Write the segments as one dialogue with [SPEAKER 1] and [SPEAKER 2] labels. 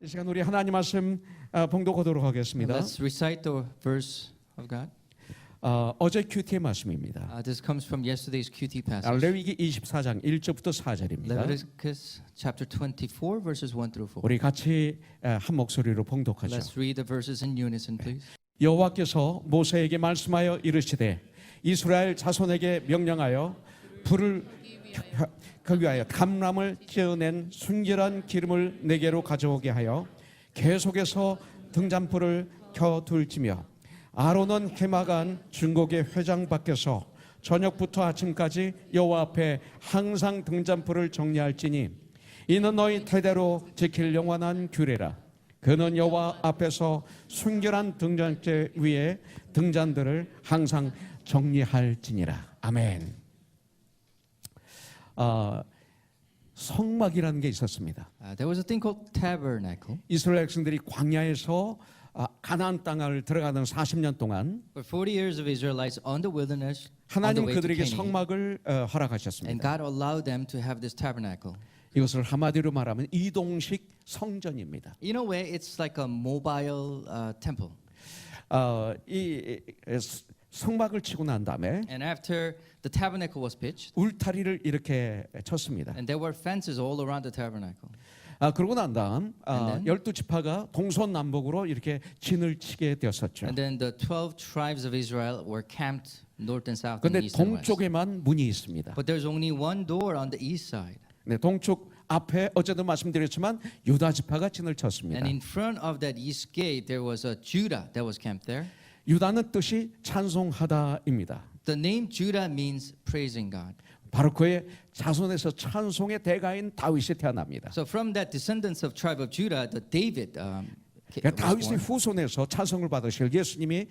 [SPEAKER 1] 이 시간 우리 하나님 말씀 봉독하도록 하겠습니다.
[SPEAKER 2] Let's recite the verse of God.
[SPEAKER 1] 어제 큐티의 말씀입니다.
[SPEAKER 2] This comes from yesterday's QT passage.
[SPEAKER 1] 레위기 24장 1절부터 4절입니다.
[SPEAKER 2] Leviticus chapter 24 verses 1 through 4.
[SPEAKER 1] 우리 같이 한 목소리로 봉독하죠.
[SPEAKER 2] Let's read the verses in unison, please.
[SPEAKER 1] 여호와께서 모세에게 말씀하여 이르시되 이스라엘 자손에게 명령하여 불을 그 위하여 감람을 찌어낸 순결한 기름을 내게로 가져오게 하여 계속해서 등잔불을 켜둘지며 아론은 해마간 증거계 회장 밖에서 저녁부터 아침까지 여호와 앞에 항상 등잔불을 정리할지니 이는 너희 대대로 지킬 영원한 규례라. 그는 여호와 앞에서 순결한 등잔대 위에 등잔들을 항상 정리할지니라. 아멘. 성막이라는 게 있었습니다.
[SPEAKER 2] There was a thing called tabernacle.
[SPEAKER 1] 이스라엘 백성들이 광야에서 가나안 땅을 들어가는 40년 동안
[SPEAKER 2] For 40 years of Israelites on the wilderness, on the
[SPEAKER 1] 하나님
[SPEAKER 2] way to
[SPEAKER 1] 그들에게
[SPEAKER 2] Canaan,
[SPEAKER 1] 성막을
[SPEAKER 2] and
[SPEAKER 1] 허락하셨습니다.
[SPEAKER 2] God allowed them to have this tabernacle.
[SPEAKER 1] 이것을 한마디로 말하면 이동식 성전입니다.
[SPEAKER 2] In a way, it's like a mobile temple.
[SPEAKER 1] 이 성막을 치고 난 다음에
[SPEAKER 2] And after the tabernacle was pitched,
[SPEAKER 1] 울타리를 이렇게 쳤습니다.
[SPEAKER 2] and there were fences all around the tabernacle.
[SPEAKER 1] 그러고 난 다음 12지파가 동서남북으로 이렇게 진을 치게 되었었죠.
[SPEAKER 2] And then the 12 tribes of Israel were camped north and south and
[SPEAKER 1] 그런데
[SPEAKER 2] east and west.
[SPEAKER 1] 동쪽에만 문이 있습니다.
[SPEAKER 2] But there's only one door on the east side.
[SPEAKER 1] 네, 동쪽 앞에 어제도 말씀드렸지만 유다 지파가 진을 쳤습니다.
[SPEAKER 2] And in front of that east gate there was a Judah that was camped there.
[SPEAKER 1] 유다는 뜻이 찬송하다입니다.
[SPEAKER 2] The name Judah means praising God.
[SPEAKER 1] 바로 그의 자손에서 찬송의 대가인 다윗이 태어납니다.
[SPEAKER 2] So from that descendants of tribe of Judah, the David
[SPEAKER 1] 그러니까
[SPEAKER 2] was
[SPEAKER 1] 다윗의
[SPEAKER 2] born.
[SPEAKER 1] 후손에서 찬송을 받으실 예수님이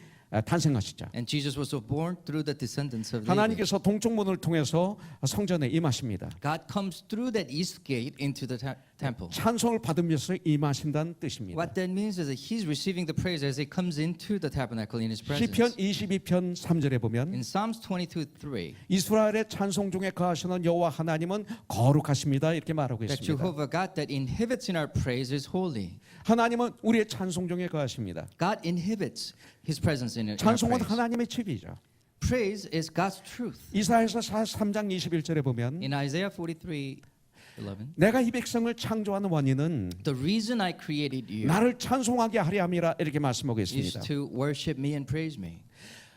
[SPEAKER 1] 탄생하시죠.
[SPEAKER 2] And Jesus was born through the descendants of David.
[SPEAKER 1] 하나님께서 동쪽 문을 통해서 성전에 임하십니다.
[SPEAKER 2] God comes through that east gate into the temple.
[SPEAKER 1] 찬송을 받으면서 임하신다는 뜻입니다.
[SPEAKER 2] What that means is that He's receiving the praise as He comes into the tabernacle in His presence.
[SPEAKER 1] 시편 22편 3절에 보면
[SPEAKER 2] In Psalms 22:3,
[SPEAKER 1] 이스라엘의 찬송 중에 거하시는 여호와 하나님은 거룩하십니다. 이렇게 말하고
[SPEAKER 2] that
[SPEAKER 1] 있습니다.
[SPEAKER 2] Jehovah God that inhibits in our praise is holy.
[SPEAKER 1] 하나님은 우리의 찬송 중에 거하십니다.
[SPEAKER 2] God inhibits His presence in our
[SPEAKER 1] 찬송은
[SPEAKER 2] praise.
[SPEAKER 1] 하나님의 집이죠.
[SPEAKER 2] Praise is God's truth.
[SPEAKER 1] 이사야서 43장 21절에 보면
[SPEAKER 2] In Isaiah 43:11,
[SPEAKER 1] 내가 이 백성을 창조하는 원인은
[SPEAKER 2] the reason I created you
[SPEAKER 1] 나를 찬송하게 하려 함이라 이렇게 말씀하고
[SPEAKER 2] is
[SPEAKER 1] 있습니다.
[SPEAKER 2] to worship me and praise me.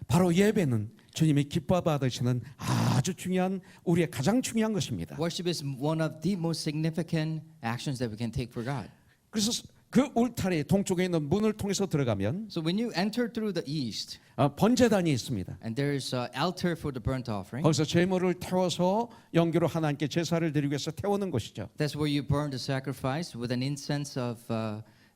[SPEAKER 1] 바로 예배는 주님이 기뻐 받으시는 아주 중요한 우리의 가장 중요한 것입니다.
[SPEAKER 2] Worship is one of the most significant actions that we can take for God.
[SPEAKER 1] 그래서 그 울타리 동쪽에 있는 문을 통해서 들어가면
[SPEAKER 2] So when you enter through the east,
[SPEAKER 1] 번제단이 있습니다.
[SPEAKER 2] and there's an altar for the burnt offering,
[SPEAKER 1] 거기서 제물을 태워서 영계로 하나님께 제사를 드리기 위해서 태우는 것이죠.
[SPEAKER 2] that's where you burn the sacrifice with an incense of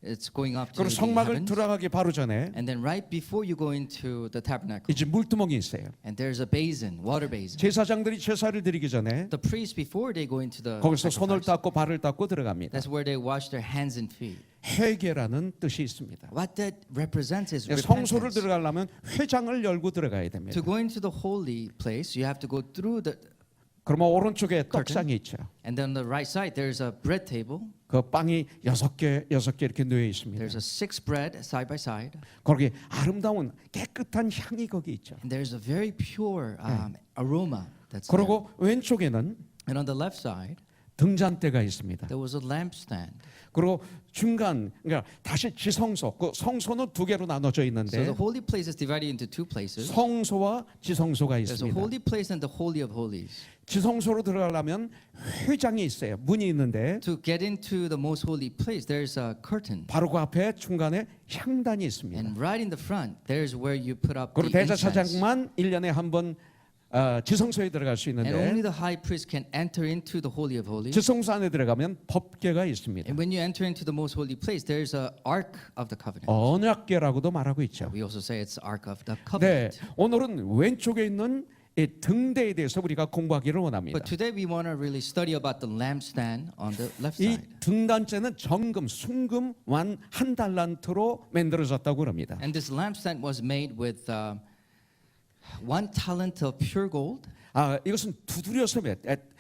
[SPEAKER 2] it's going up to
[SPEAKER 1] 그리고
[SPEAKER 2] the
[SPEAKER 1] 성막을
[SPEAKER 2] heavens.
[SPEAKER 1] 들어가기 바로 전에
[SPEAKER 2] And then right before you go into the tabernacle,
[SPEAKER 1] 이제 물두멍이 있어요.
[SPEAKER 2] and there's a basin, water basin.
[SPEAKER 1] 제사장들이 제사를 드리기 전에
[SPEAKER 2] The priests before they go into the
[SPEAKER 1] 거기서 손을
[SPEAKER 2] sacrifice,
[SPEAKER 1] 닦고 발을 닦고 들어갑니다.
[SPEAKER 2] that's where they wash their hands and feet.
[SPEAKER 1] 회개라는 뜻이 있습니다.
[SPEAKER 2] What that represents is
[SPEAKER 1] 성소를
[SPEAKER 2] repentance.
[SPEAKER 1] 들어가려면 회장을 열고 들어가야 됩니다.
[SPEAKER 2] To go into the holy place, you have to go through the,
[SPEAKER 1] 그러면 오른쪽에 떡상이 있죠.
[SPEAKER 2] and then on the right side there's a bread table.
[SPEAKER 1] 그 빵이 6개 이렇게 놓여 있습니다.
[SPEAKER 2] There's a 6 bread side by side,
[SPEAKER 1] 거기 아름다운 깨끗한 향이 거기 있죠.
[SPEAKER 2] and there's a very pure aroma that's there.
[SPEAKER 1] 그리고 왼쪽에는
[SPEAKER 2] And on the left side
[SPEAKER 1] 등잔대가 있습니다.
[SPEAKER 2] there was a lampstand.
[SPEAKER 1] 그리고 중간 그러니까 다시 지성소, 그 성소는 두 개로 나눠져
[SPEAKER 2] So
[SPEAKER 1] 있는데
[SPEAKER 2] the holy place is divided into two places.
[SPEAKER 1] 성소와 지성소가
[SPEAKER 2] There's a
[SPEAKER 1] 있습니다.
[SPEAKER 2] holy place and the holy of holies.
[SPEAKER 1] 지성소로 들어가려면 회장이 있어요. 문이 있는데
[SPEAKER 2] To get into the most holy place, there's a curtain.
[SPEAKER 1] 바로 그 앞에 중간에 향단이 있습니다.
[SPEAKER 2] And right in the front, there's where you put up
[SPEAKER 1] 그리고
[SPEAKER 2] the incense.
[SPEAKER 1] 대제사장만 1년에 한 번 지성소에 들어갈 수
[SPEAKER 2] And only
[SPEAKER 1] 있는데
[SPEAKER 2] the high priest can enter into the holy of holies.
[SPEAKER 1] 지성소 안에 들어가면 법궤가 있습니다.
[SPEAKER 2] And when you enter into the most holy place, there's a ark of the covenant.
[SPEAKER 1] 언약궤라고도 말하고 있죠.
[SPEAKER 2] We also say it's ark of the
[SPEAKER 1] 네,
[SPEAKER 2] covenant.
[SPEAKER 1] 오늘은 왼쪽에 있는 이 등대에 대해서 우리가 공부하기를 원합니다.
[SPEAKER 2] But today we want to really study about the lampstand on the left
[SPEAKER 1] 이
[SPEAKER 2] side.
[SPEAKER 1] 등단제는 정금, 순금 한 달란트로 만들어졌다고 합니다.
[SPEAKER 2] And this lampstand was made with 1 talent of pure gold.
[SPEAKER 1] 이것은 두드려서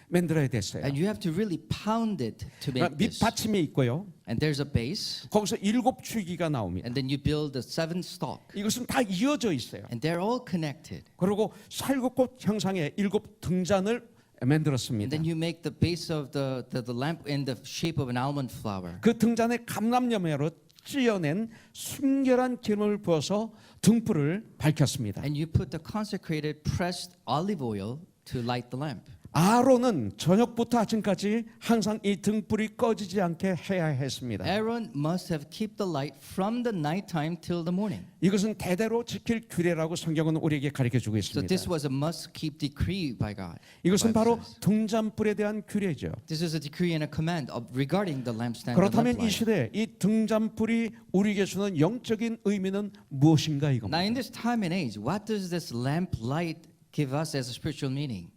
[SPEAKER 1] 만들어야 됐어요.
[SPEAKER 2] And you have to really pound it to make this.
[SPEAKER 1] 밑받침이 있고요.
[SPEAKER 2] And there's a base,
[SPEAKER 1] 거기서 7줄기가 나옵니다.
[SPEAKER 2] and then you build the 7 stalk.
[SPEAKER 1] 이것은 다 이어져 있어요.
[SPEAKER 2] And they're all connected.
[SPEAKER 1] 그리고 살구꽃 형상의 7등잔을
[SPEAKER 2] And
[SPEAKER 1] 만들었습니다.
[SPEAKER 2] then you make the base of the lamp in the shape of an almond flower.
[SPEAKER 1] 그 등잔에 감람여매로 찌어낸 순결한 기름을 부어서 등불을 밝혔습니다.
[SPEAKER 2] And you put the consecrated pressed olive oil to light the lamp.
[SPEAKER 1] 아론은 저녁부터 아침까지 항상 이 등불이 꺼지지 않게 해야 했습니다.
[SPEAKER 2] Aaron must have kept the light from the nighttime till the morning.
[SPEAKER 1] 이것은 대대로 지킬 규례라고 성경은 우리에게 가르쳐주고
[SPEAKER 2] So
[SPEAKER 1] 있습니다.
[SPEAKER 2] this was a must-keep decree by God.
[SPEAKER 1] 이것은
[SPEAKER 2] Bible
[SPEAKER 1] 바로
[SPEAKER 2] says.
[SPEAKER 1] 등잔불에 대한 규례죠.
[SPEAKER 2] This is a decree and a command regarding the lampstand. and
[SPEAKER 1] 그렇다면 이
[SPEAKER 2] lamplight.
[SPEAKER 1] 시대에 이 등잔불이 우리에게 주는 영적인 의미는 무엇인가
[SPEAKER 2] Now
[SPEAKER 1] 이겁니다.
[SPEAKER 2] in this time and age, what does this lamp light give us as a spiritual meaning?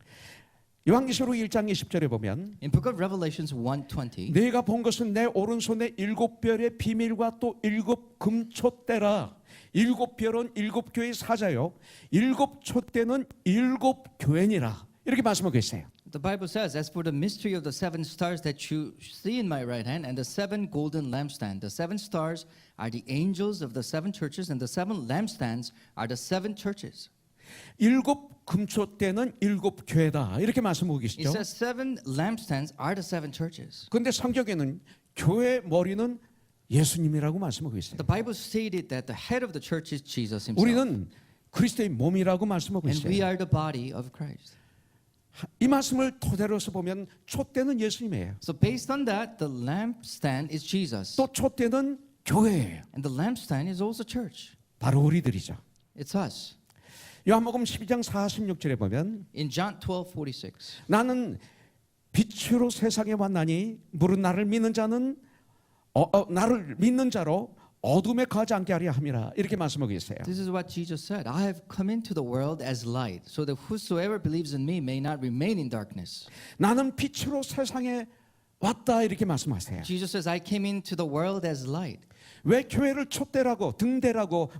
[SPEAKER 1] 요한계시록 1장 20절에 보면
[SPEAKER 2] In book of Revelations 1:20,
[SPEAKER 1] 내가 본 것은 내 오른손에 7별의 비밀과 또 7 금촛대라. 7별은 7교의 사자요 7 촛대는 7 교회니라. 이렇게 말씀하고 있어요.
[SPEAKER 2] the Bible says, as for the mystery of the 7 stars that you see in my right hand and the 7 golden lampstands, the 7 stars are the angels of the 7 churches and the 7 lampstands are the 7 churches.
[SPEAKER 1] 7 금촛대는 7 교회다. 이렇게 말씀하고
[SPEAKER 2] It
[SPEAKER 1] 계시죠.
[SPEAKER 2] says 7 lampstands are the 7 churches.
[SPEAKER 1] 그런데 성경에는 교회 머리는 예수님이라고 말씀하고 있어요.
[SPEAKER 2] The Bible stated that the head of the church is Jesus himself.
[SPEAKER 1] 우리는 그리스도의 몸이라고 말씀하고
[SPEAKER 2] And we
[SPEAKER 1] 있어요.
[SPEAKER 2] are the body of Christ.
[SPEAKER 1] 이 말씀을 토대로서 보면 촛대는 예수님이에요.
[SPEAKER 2] So based on that, the lampstand is Jesus.
[SPEAKER 1] 또 촛대는 교회예요.
[SPEAKER 2] And the lampstand is also church.
[SPEAKER 1] 바로 우리들이죠.
[SPEAKER 2] It's us.
[SPEAKER 1] 요한복음 12장 46절에 보면
[SPEAKER 2] In John 12:46.
[SPEAKER 1] 나는 빛으로 세상에 왔나니 무릇 나를 믿는 자는 나를 믿는 자로 어둠에 거하지 않게 하려 함이라. 이렇게 말씀하고 있어요.
[SPEAKER 2] This is what Jesus said. I have come into the world as light, so that whosoever believes in me may not remain in darkness.
[SPEAKER 1] 나는 빛으로 세상에 왔다. 이렇게 말씀하세요.
[SPEAKER 2] Jesus says, I came into the world as light.
[SPEAKER 1] 왜 교회를 촛대라고 등대라고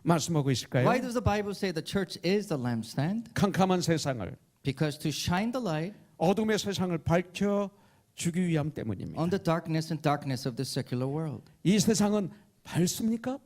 [SPEAKER 1] 말씀하고 있을까요?
[SPEAKER 2] Why does the Bible say the church is the lampstand?
[SPEAKER 1] 캄캄한 세상을
[SPEAKER 2] Because to shine the light
[SPEAKER 1] 어둠의 세상을 밝혀 주기 위함 때문입니다.
[SPEAKER 2] on the darkness and darkness of this secular world.
[SPEAKER 1] 이 세상은 밝습니까?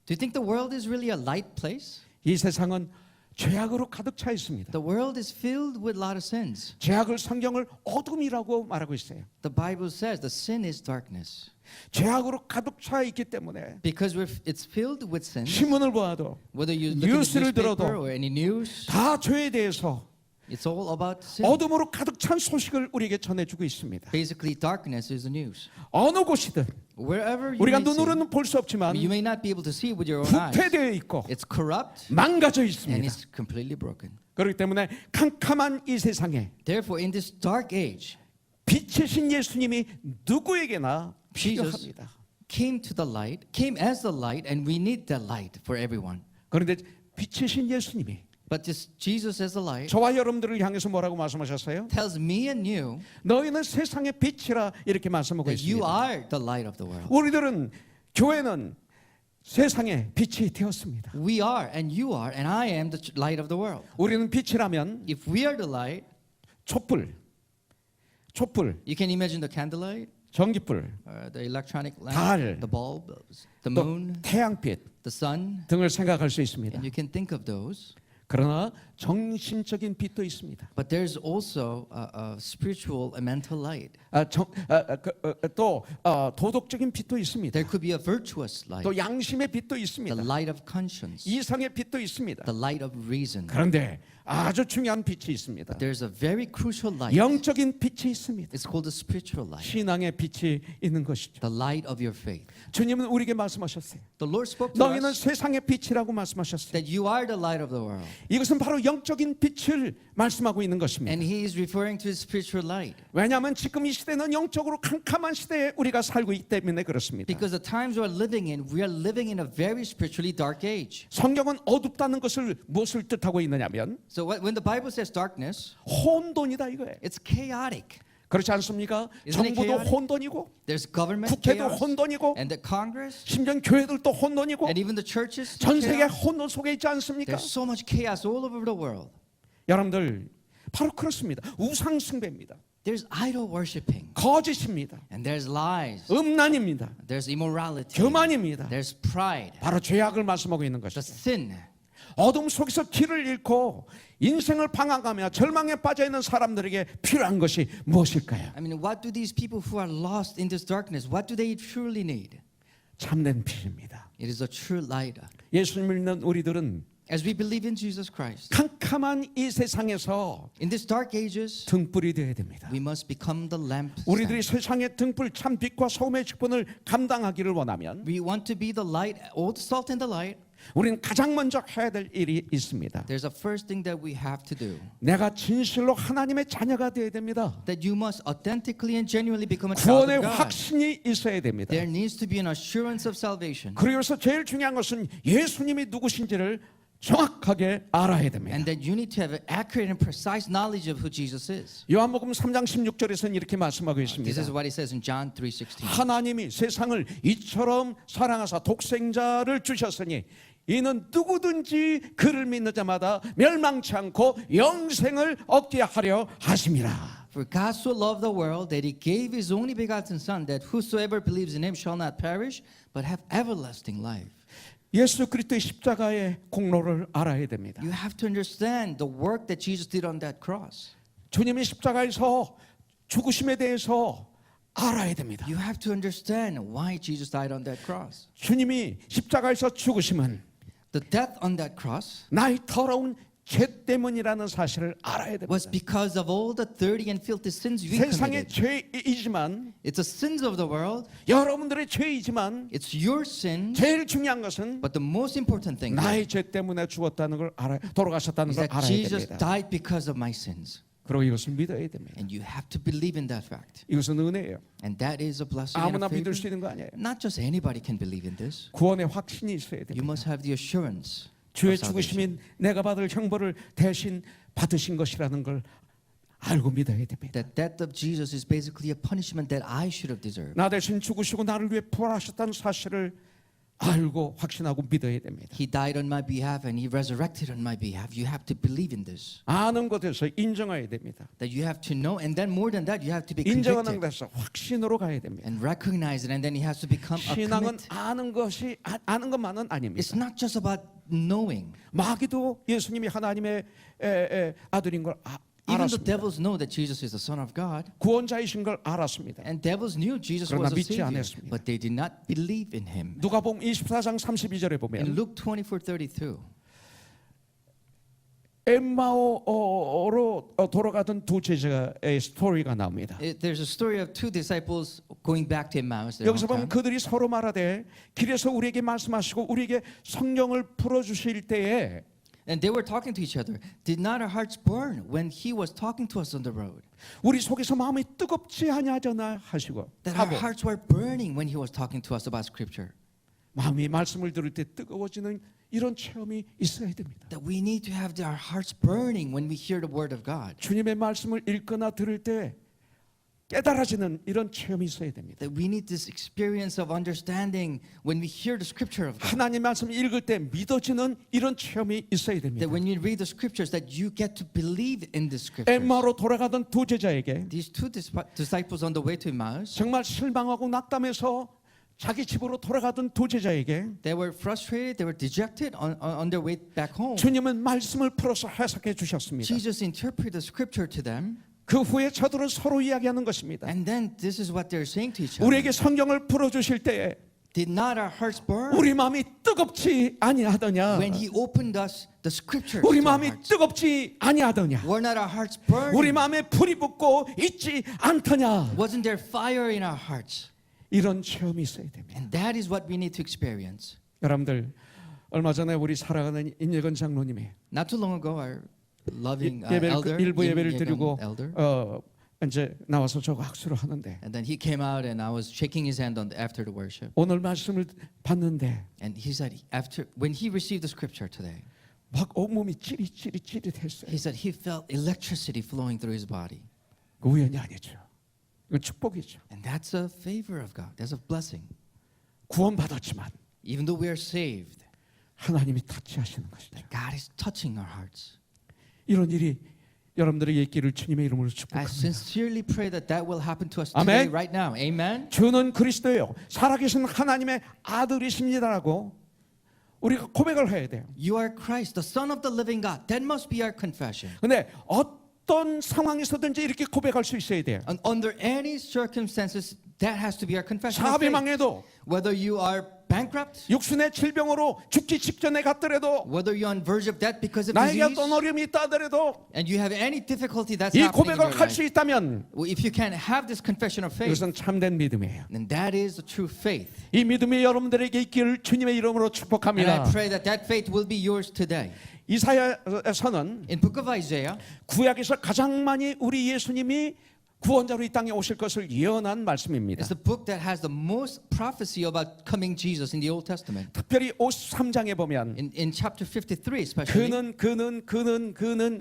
[SPEAKER 2] Do you think the world is really a light place?
[SPEAKER 1] 이 세상은 죄악으로 가득 차 있습니다.
[SPEAKER 2] The world is filled with a lot of sins.
[SPEAKER 1] 죄악을 성경을 어둠이라고 말하고 있어요.
[SPEAKER 2] The Bible says the sin is darkness.
[SPEAKER 1] 죄악으로 가득 차 있기 때문에
[SPEAKER 2] Because it's filled with sins.
[SPEAKER 1] 신문을 보아도
[SPEAKER 2] Whether you look at the
[SPEAKER 1] 뉴스를
[SPEAKER 2] newspaper
[SPEAKER 1] 들어도
[SPEAKER 2] or any news,
[SPEAKER 1] 다 죄에 대해서
[SPEAKER 2] it's all about sin.
[SPEAKER 1] 어둠으로 가득 찬 소식을 우리에게 전해주고 있습니다.
[SPEAKER 2] Basically, darkness is the news.
[SPEAKER 1] 어느 곳이든
[SPEAKER 2] Wherever you
[SPEAKER 1] 우리가
[SPEAKER 2] may see,
[SPEAKER 1] 눈으로는 볼 수 없지만
[SPEAKER 2] you may not be able to see with your own eyes.
[SPEAKER 1] 부패되어 있고
[SPEAKER 2] It's corrupt
[SPEAKER 1] 망가져
[SPEAKER 2] and
[SPEAKER 1] 있습니다.
[SPEAKER 2] it's completely broken.
[SPEAKER 1] 그렇기 때문에 캄캄한 이 세상에
[SPEAKER 2] Therefore, in this dark age,
[SPEAKER 1] 빛이신 예수님이 누구에게나
[SPEAKER 2] Jesus
[SPEAKER 1] 필요합니다.
[SPEAKER 2] came as the light, and we need that light for everyone.
[SPEAKER 1] 그런데 빛이신 예수님이
[SPEAKER 2] But this Jesus as the light
[SPEAKER 1] 저와 여러분들을 향해서 뭐라고 말씀하셨어요?
[SPEAKER 2] tells me and you
[SPEAKER 1] 너희는 세상의 빛이라 이렇게 말씀하고
[SPEAKER 2] that you
[SPEAKER 1] 있습니다.
[SPEAKER 2] are the light of the world.
[SPEAKER 1] 우리들은 교회는 세상의 빛이 되었습니다.
[SPEAKER 2] We are, and you are, and I am the light of the world.
[SPEAKER 1] 우리는 빛이라면
[SPEAKER 2] If we are the light,
[SPEAKER 1] 촛불,
[SPEAKER 2] you can imagine the candlelight,
[SPEAKER 1] 전기불,
[SPEAKER 2] the electronic lamp,
[SPEAKER 1] 달,
[SPEAKER 2] the bulb, the
[SPEAKER 1] 또
[SPEAKER 2] moon,
[SPEAKER 1] 태양빛
[SPEAKER 2] the sun,
[SPEAKER 1] 등을 생각할 수 있습니다.
[SPEAKER 2] and you can think of those.
[SPEAKER 1] 그러나 정신적인 빛도 있습니다.
[SPEAKER 2] But there's also a spiritual and mental light.
[SPEAKER 1] 또 도덕적인 빛도 있습니다.
[SPEAKER 2] There could be a virtuous light,
[SPEAKER 1] 또 양심의 빛도
[SPEAKER 2] the
[SPEAKER 1] 있습니다.
[SPEAKER 2] light of conscience,
[SPEAKER 1] 이상의 빛도 있습니다.
[SPEAKER 2] the light of reason.
[SPEAKER 1] 그런데 아주 중요한 빛이 있습니다.
[SPEAKER 2] There's a very crucial light.
[SPEAKER 1] 영적인 빛이 있습니다.
[SPEAKER 2] It's called the spiritual light,
[SPEAKER 1] 신앙의 빛이 있는 것이죠.
[SPEAKER 2] the light of your faith.
[SPEAKER 1] 주님은 우리에게 말씀하셨어요.
[SPEAKER 2] The Lord spoke to
[SPEAKER 1] 너희는
[SPEAKER 2] us
[SPEAKER 1] 세상의 빛이라고 말씀하셨어요.
[SPEAKER 2] that you are the light of the world.
[SPEAKER 1] 이것은 바로 영적인 빛을 말씀하고 있는 것입니다.
[SPEAKER 2] And he is referring to his spiritual light.
[SPEAKER 1] 왜냐하면 지금 이 시대는 영적으로 캄캄한 시대에 우리가 살고 있기 때문에 그렇습니다.
[SPEAKER 2] Because the times we are living in a very spiritually dark age.
[SPEAKER 1] 성경은 어둡다는 것을 무엇을 뜻하고 있느냐면
[SPEAKER 2] So when the Bible says darkness,
[SPEAKER 1] 혼돈이다 이거예요.
[SPEAKER 2] it's chaotic.
[SPEAKER 1] 그렇지 않습니까?
[SPEAKER 2] Isn't it
[SPEAKER 1] 정부도
[SPEAKER 2] chaotic?
[SPEAKER 1] 혼돈이고
[SPEAKER 2] There's government
[SPEAKER 1] 국회도
[SPEAKER 2] chaos,
[SPEAKER 1] 혼돈이고
[SPEAKER 2] and the Congress,
[SPEAKER 1] 심지어 교회들도 혼돈이고
[SPEAKER 2] and even the churches.
[SPEAKER 1] 전 세계
[SPEAKER 2] chaos.
[SPEAKER 1] 혼돈 속에 있지 않습니까?
[SPEAKER 2] There's so much chaos all over the world.
[SPEAKER 1] 여러분들 바로 그렇습니다. 우상 숭배입니다.
[SPEAKER 2] There's idol worshiping,
[SPEAKER 1] 거짓입니다.
[SPEAKER 2] and there's lies,
[SPEAKER 1] 음란입니다.
[SPEAKER 2] there's immorality,
[SPEAKER 1] 교만입니다.
[SPEAKER 2] there's pride,
[SPEAKER 1] 바로 죄악을 말씀하고 있는
[SPEAKER 2] the
[SPEAKER 1] 것이죠.
[SPEAKER 2] sin.
[SPEAKER 1] 어둠 속에서 길을 잃고 인생을 방황하며 절망에 빠져 있는 사람들에게 필요한 것이 무엇일까요?
[SPEAKER 2] I mean, what do these people who are lost in this darkness, what do they truly need?
[SPEAKER 1] 참된 빛입니다.
[SPEAKER 2] It is a true light.
[SPEAKER 1] 예수님을 믿는 우리들은
[SPEAKER 2] As we believe in Jesus Christ,
[SPEAKER 1] 캄캄한 이 세상에서
[SPEAKER 2] in these dark ages,
[SPEAKER 1] 등불이 되어야 됩니다.
[SPEAKER 2] we must become the lamp.
[SPEAKER 1] 우리들이 세상의 등불 참 빛과 소금의 직분을 감당하기를 원하면
[SPEAKER 2] We want to be the light, all the salt and the light.
[SPEAKER 1] 우리는 가장 먼저 해야 될 일이 있습니다.
[SPEAKER 2] There's a first thing that we have to do.
[SPEAKER 1] 내가 진실로 하나님의 자녀가 되어야 됩니다.
[SPEAKER 2] That you must authentically and genuinely become a child
[SPEAKER 1] 구원의
[SPEAKER 2] of God.
[SPEAKER 1] 확신이 있어야 됩니다.
[SPEAKER 2] There needs to be an assurance of salvation.
[SPEAKER 1] 그래서 제일 중요한 것은 예수님이 누구신지를 정확하게 알아야 됩니다.
[SPEAKER 2] And that you need to have an accurate and precise knowledge of who Jesus is.
[SPEAKER 1] 요한복음 3장 16절에서는 이렇게 말씀하고
[SPEAKER 2] This
[SPEAKER 1] 있습니다.
[SPEAKER 2] is what he says in John 3:16.
[SPEAKER 1] 하나님이 세상을 이처럼 사랑하사 독생자를 주셨으니 이는 누구든지 그를 믿는 자마다 멸망치 않고 영생을 얻게 하려 하심이라.
[SPEAKER 2] For God so loved the world that he gave his only begotten Son, that whosoever believes in him shall not perish, but have everlasting life.
[SPEAKER 1] 예수 그리스도의 십자가의 공로를 알아야 됩니다.
[SPEAKER 2] You have to understand the work that Jesus did on that cross.
[SPEAKER 1] 주님이 십자가에서 죽으심에 대해서 알아야 됩니다.
[SPEAKER 2] You have to understand why Jesus died on that cross.
[SPEAKER 1] 주님이 십자가에서 죽으심은
[SPEAKER 2] The death on that cross
[SPEAKER 1] 나의 더러운 죄 때문이라는 사실을 알아야
[SPEAKER 2] was
[SPEAKER 1] 됩니다.
[SPEAKER 2] because of all the dirty and filthy sins we
[SPEAKER 1] 세상의
[SPEAKER 2] committed.
[SPEAKER 1] 죄이지만
[SPEAKER 2] It's the sins of the world.
[SPEAKER 1] 여러분들의 죄이지만
[SPEAKER 2] It's your sin.
[SPEAKER 1] 제일 중요한 것은
[SPEAKER 2] But the most important thing
[SPEAKER 1] 나의 죄 때문에 죽었다는 걸 알아, 돌아가셨다는
[SPEAKER 2] is
[SPEAKER 1] 걸
[SPEAKER 2] that
[SPEAKER 1] 알아야
[SPEAKER 2] Jesus
[SPEAKER 1] 됩니다.
[SPEAKER 2] died because of my sins.
[SPEAKER 1] 그리고 이것을 믿어야 됩니다.
[SPEAKER 2] And you have to believe in that fact.
[SPEAKER 1] 이것은 은혜예요.
[SPEAKER 2] And that is a blessing and
[SPEAKER 1] 아무나
[SPEAKER 2] a
[SPEAKER 1] 믿을
[SPEAKER 2] favor.
[SPEAKER 1] 수 있는 거 아니에요.
[SPEAKER 2] Not just anybody can believe in this.
[SPEAKER 1] 구원의 확신이 있어야
[SPEAKER 2] You
[SPEAKER 1] 됩니다.
[SPEAKER 2] must have the assurance
[SPEAKER 1] 주의
[SPEAKER 2] of salvation.
[SPEAKER 1] 죽으심이 내가 받을 형벌을 대신 받으신 것이라는 걸 알고 믿어야 됩니다.
[SPEAKER 2] The death of Jesus is basically a punishment that I should have deserved.
[SPEAKER 1] 나 대신 죽으시고 나를 위해 부활하셨다는 사실을 알고 확신하고 믿어야 됩니다.
[SPEAKER 2] He died on my behalf and he resurrected on my behalf. You have to believe in this.
[SPEAKER 1] 아는 것에서 인정해야 됩니다.
[SPEAKER 2] That you have to know, and then more than that, you have to be
[SPEAKER 1] 인정하는
[SPEAKER 2] convicted
[SPEAKER 1] 데서 확신으로 가야 됩니다.
[SPEAKER 2] and recognize it, and then he has to become a
[SPEAKER 1] 신앙은
[SPEAKER 2] commit.
[SPEAKER 1] 아는 것만은
[SPEAKER 2] It's
[SPEAKER 1] 아닙니다.
[SPEAKER 2] not just about knowing.
[SPEAKER 1] 마귀도 예수님이 하나님의 아들인 걸
[SPEAKER 2] Even the
[SPEAKER 1] 알았습니다.
[SPEAKER 2] devils know that Jesus is the Son of God,
[SPEAKER 1] 구원자이신 걸 알았습니다.
[SPEAKER 2] and devils knew Jesus
[SPEAKER 1] 그러나
[SPEAKER 2] was a
[SPEAKER 1] 믿지
[SPEAKER 2] Savior,
[SPEAKER 1] 않았습니다.
[SPEAKER 2] but they did not believe in him.
[SPEAKER 1] 누가복음 24장 32절에
[SPEAKER 2] In
[SPEAKER 1] 보면
[SPEAKER 2] Luke 24:32,
[SPEAKER 1] 엠마오로 돌아가던 두 제자의 스토리가 나옵니다.
[SPEAKER 2] there's a story of two disciples going back to Emmaus. their
[SPEAKER 1] 여기서 보면
[SPEAKER 2] hometown.
[SPEAKER 1] 그들이 서로 말하되 길에서 우리에게 말씀하시고 우리에게 성령을 풀어주실 때에
[SPEAKER 2] And they were talking to each other. Did not our hearts burn when he was talking to us on the road?
[SPEAKER 1] 우리 속에서 마음이 뜨겁지 아니하잖아 하시고
[SPEAKER 2] That our
[SPEAKER 1] 하고
[SPEAKER 2] hearts were burning when he was talking to us about Scripture.
[SPEAKER 1] 마음이 말씀을 들을 때 뜨거워지는 이런 체험이 있어야 됩니다.
[SPEAKER 2] That we need to have our hearts burning when we hear the word of God.
[SPEAKER 1] 주님의 말씀을 읽거나 들을 때 깨달아지는 이런 체험이 있어야 됩니다.
[SPEAKER 2] That we need this experience of understanding when we hear the Scripture of God.
[SPEAKER 1] 하나님 말씀 읽을 때 믿어지는 이런 체험이 있어야 됩니다.
[SPEAKER 2] That when you read the Scriptures, that you get to believe in the Scriptures.
[SPEAKER 1] 엠마로 돌아가던 두 제자에게
[SPEAKER 2] These two disciples on the way to Emmaus,
[SPEAKER 1] 정말 실망하고 낙담해서 자기 집으로 돌아가던 두 제자에게
[SPEAKER 2] they were frustrated, they were dejected on their way back home.
[SPEAKER 1] 주님은 말씀을 풀어서 해석해 주셨습니다.
[SPEAKER 2] Jesus interpreted the Scripture to them.
[SPEAKER 1] 그 후에 저들은 서로 이야기하는 것입니다.
[SPEAKER 2] And then this is what they're saying to each other.
[SPEAKER 1] 우리에게 성경을 풀어주실 때에
[SPEAKER 2] Did not our hearts burn
[SPEAKER 1] 우리 마음이 뜨겁지 아니하더냐?
[SPEAKER 2] when he opened us the scriptures
[SPEAKER 1] 우리
[SPEAKER 2] to our
[SPEAKER 1] 마음이
[SPEAKER 2] hearts?
[SPEAKER 1] 뜨겁지 아니하더냐?
[SPEAKER 2] Were not our hearts burning?
[SPEAKER 1] 우리 마음에 불이 붙고 있지 않더냐?
[SPEAKER 2] Wasn't there fire in our hearts?
[SPEAKER 1] 이런 체험이 있어야 됩니다.
[SPEAKER 2] And that is what we need to experience.
[SPEAKER 1] 여러분들 얼마 전에 우리 살아가는 임예건 장로님이
[SPEAKER 2] Not too long ago, our loving
[SPEAKER 1] 예배를
[SPEAKER 2] elder,
[SPEAKER 1] 일부 예배를
[SPEAKER 2] Im
[SPEAKER 1] 드리고
[SPEAKER 2] Yegon elder,
[SPEAKER 1] 이제 나와서 저거 악수를 하는데
[SPEAKER 2] and then he came out and I was shaking his hand after the worship.
[SPEAKER 1] 오늘 말씀을 봤는데
[SPEAKER 2] And he said when he received the scripture today,
[SPEAKER 1] 막 온몸이 찌릿찌릿찌릿했어요.
[SPEAKER 2] he said he felt electricity flowing through his body.
[SPEAKER 1] 그 우연이 아니죠. 이건 축복이죠.
[SPEAKER 2] And that's a favor of God. That's a blessing.
[SPEAKER 1] 구원받았지만
[SPEAKER 2] Even though we are saved,
[SPEAKER 1] 하나님이 터치하시는 것이죠.
[SPEAKER 2] God is touching our hearts.
[SPEAKER 1] 이런 일이 여러분들에게 있기를 주님의 이름으로
[SPEAKER 2] I
[SPEAKER 1] 축복합니다.
[SPEAKER 2] sincerely pray that that will happen to us
[SPEAKER 1] Amen.
[SPEAKER 2] today, right now. Amen.
[SPEAKER 1] 주는 그리스도예요. 살아계신 하나님의 아들이십니다라고 우리가 고백을 해야 돼요.
[SPEAKER 2] You are Christ, the Son of the living God. That must be our confession.
[SPEAKER 1] 근데 어떤 상황에서든지 이렇게 고백할 수 있어야 돼요.
[SPEAKER 2] And under any circumstances, that has to be our confession. of
[SPEAKER 1] 사업이
[SPEAKER 2] faith.
[SPEAKER 1] 망해도
[SPEAKER 2] Whether you are bankrupt,
[SPEAKER 1] 육신의 질병으로 죽기 직전에 갔더라도
[SPEAKER 2] whether you're on verge of death because of
[SPEAKER 1] 나에게
[SPEAKER 2] disease,
[SPEAKER 1] 어떤 어려움이 있다 하더라도
[SPEAKER 2] and you have any difficulty that's
[SPEAKER 1] 이
[SPEAKER 2] happening in
[SPEAKER 1] 고백을
[SPEAKER 2] your
[SPEAKER 1] 할 수
[SPEAKER 2] life,
[SPEAKER 1] 있다면
[SPEAKER 2] well, if you can have this confession of faith,
[SPEAKER 1] 이것은 참된 믿음이에요.
[SPEAKER 2] then that is the true faith.
[SPEAKER 1] 이 믿음이 여러분들에게 있기를 주님의 이름으로
[SPEAKER 2] And
[SPEAKER 1] 축복합니다.
[SPEAKER 2] I pray that that faith will be yours today.
[SPEAKER 1] 이사야서는
[SPEAKER 2] In book of Isaiah,
[SPEAKER 1] 구약에서 가장 많이 우리 예수님이 구원자로 이 땅에 오실 것을 예언한 말씀입니다.
[SPEAKER 2] it's the book that has the most prophecy about coming Jesus in the Old Testament.
[SPEAKER 1] 특별히 53장에 보면
[SPEAKER 2] In chapter 53 especially,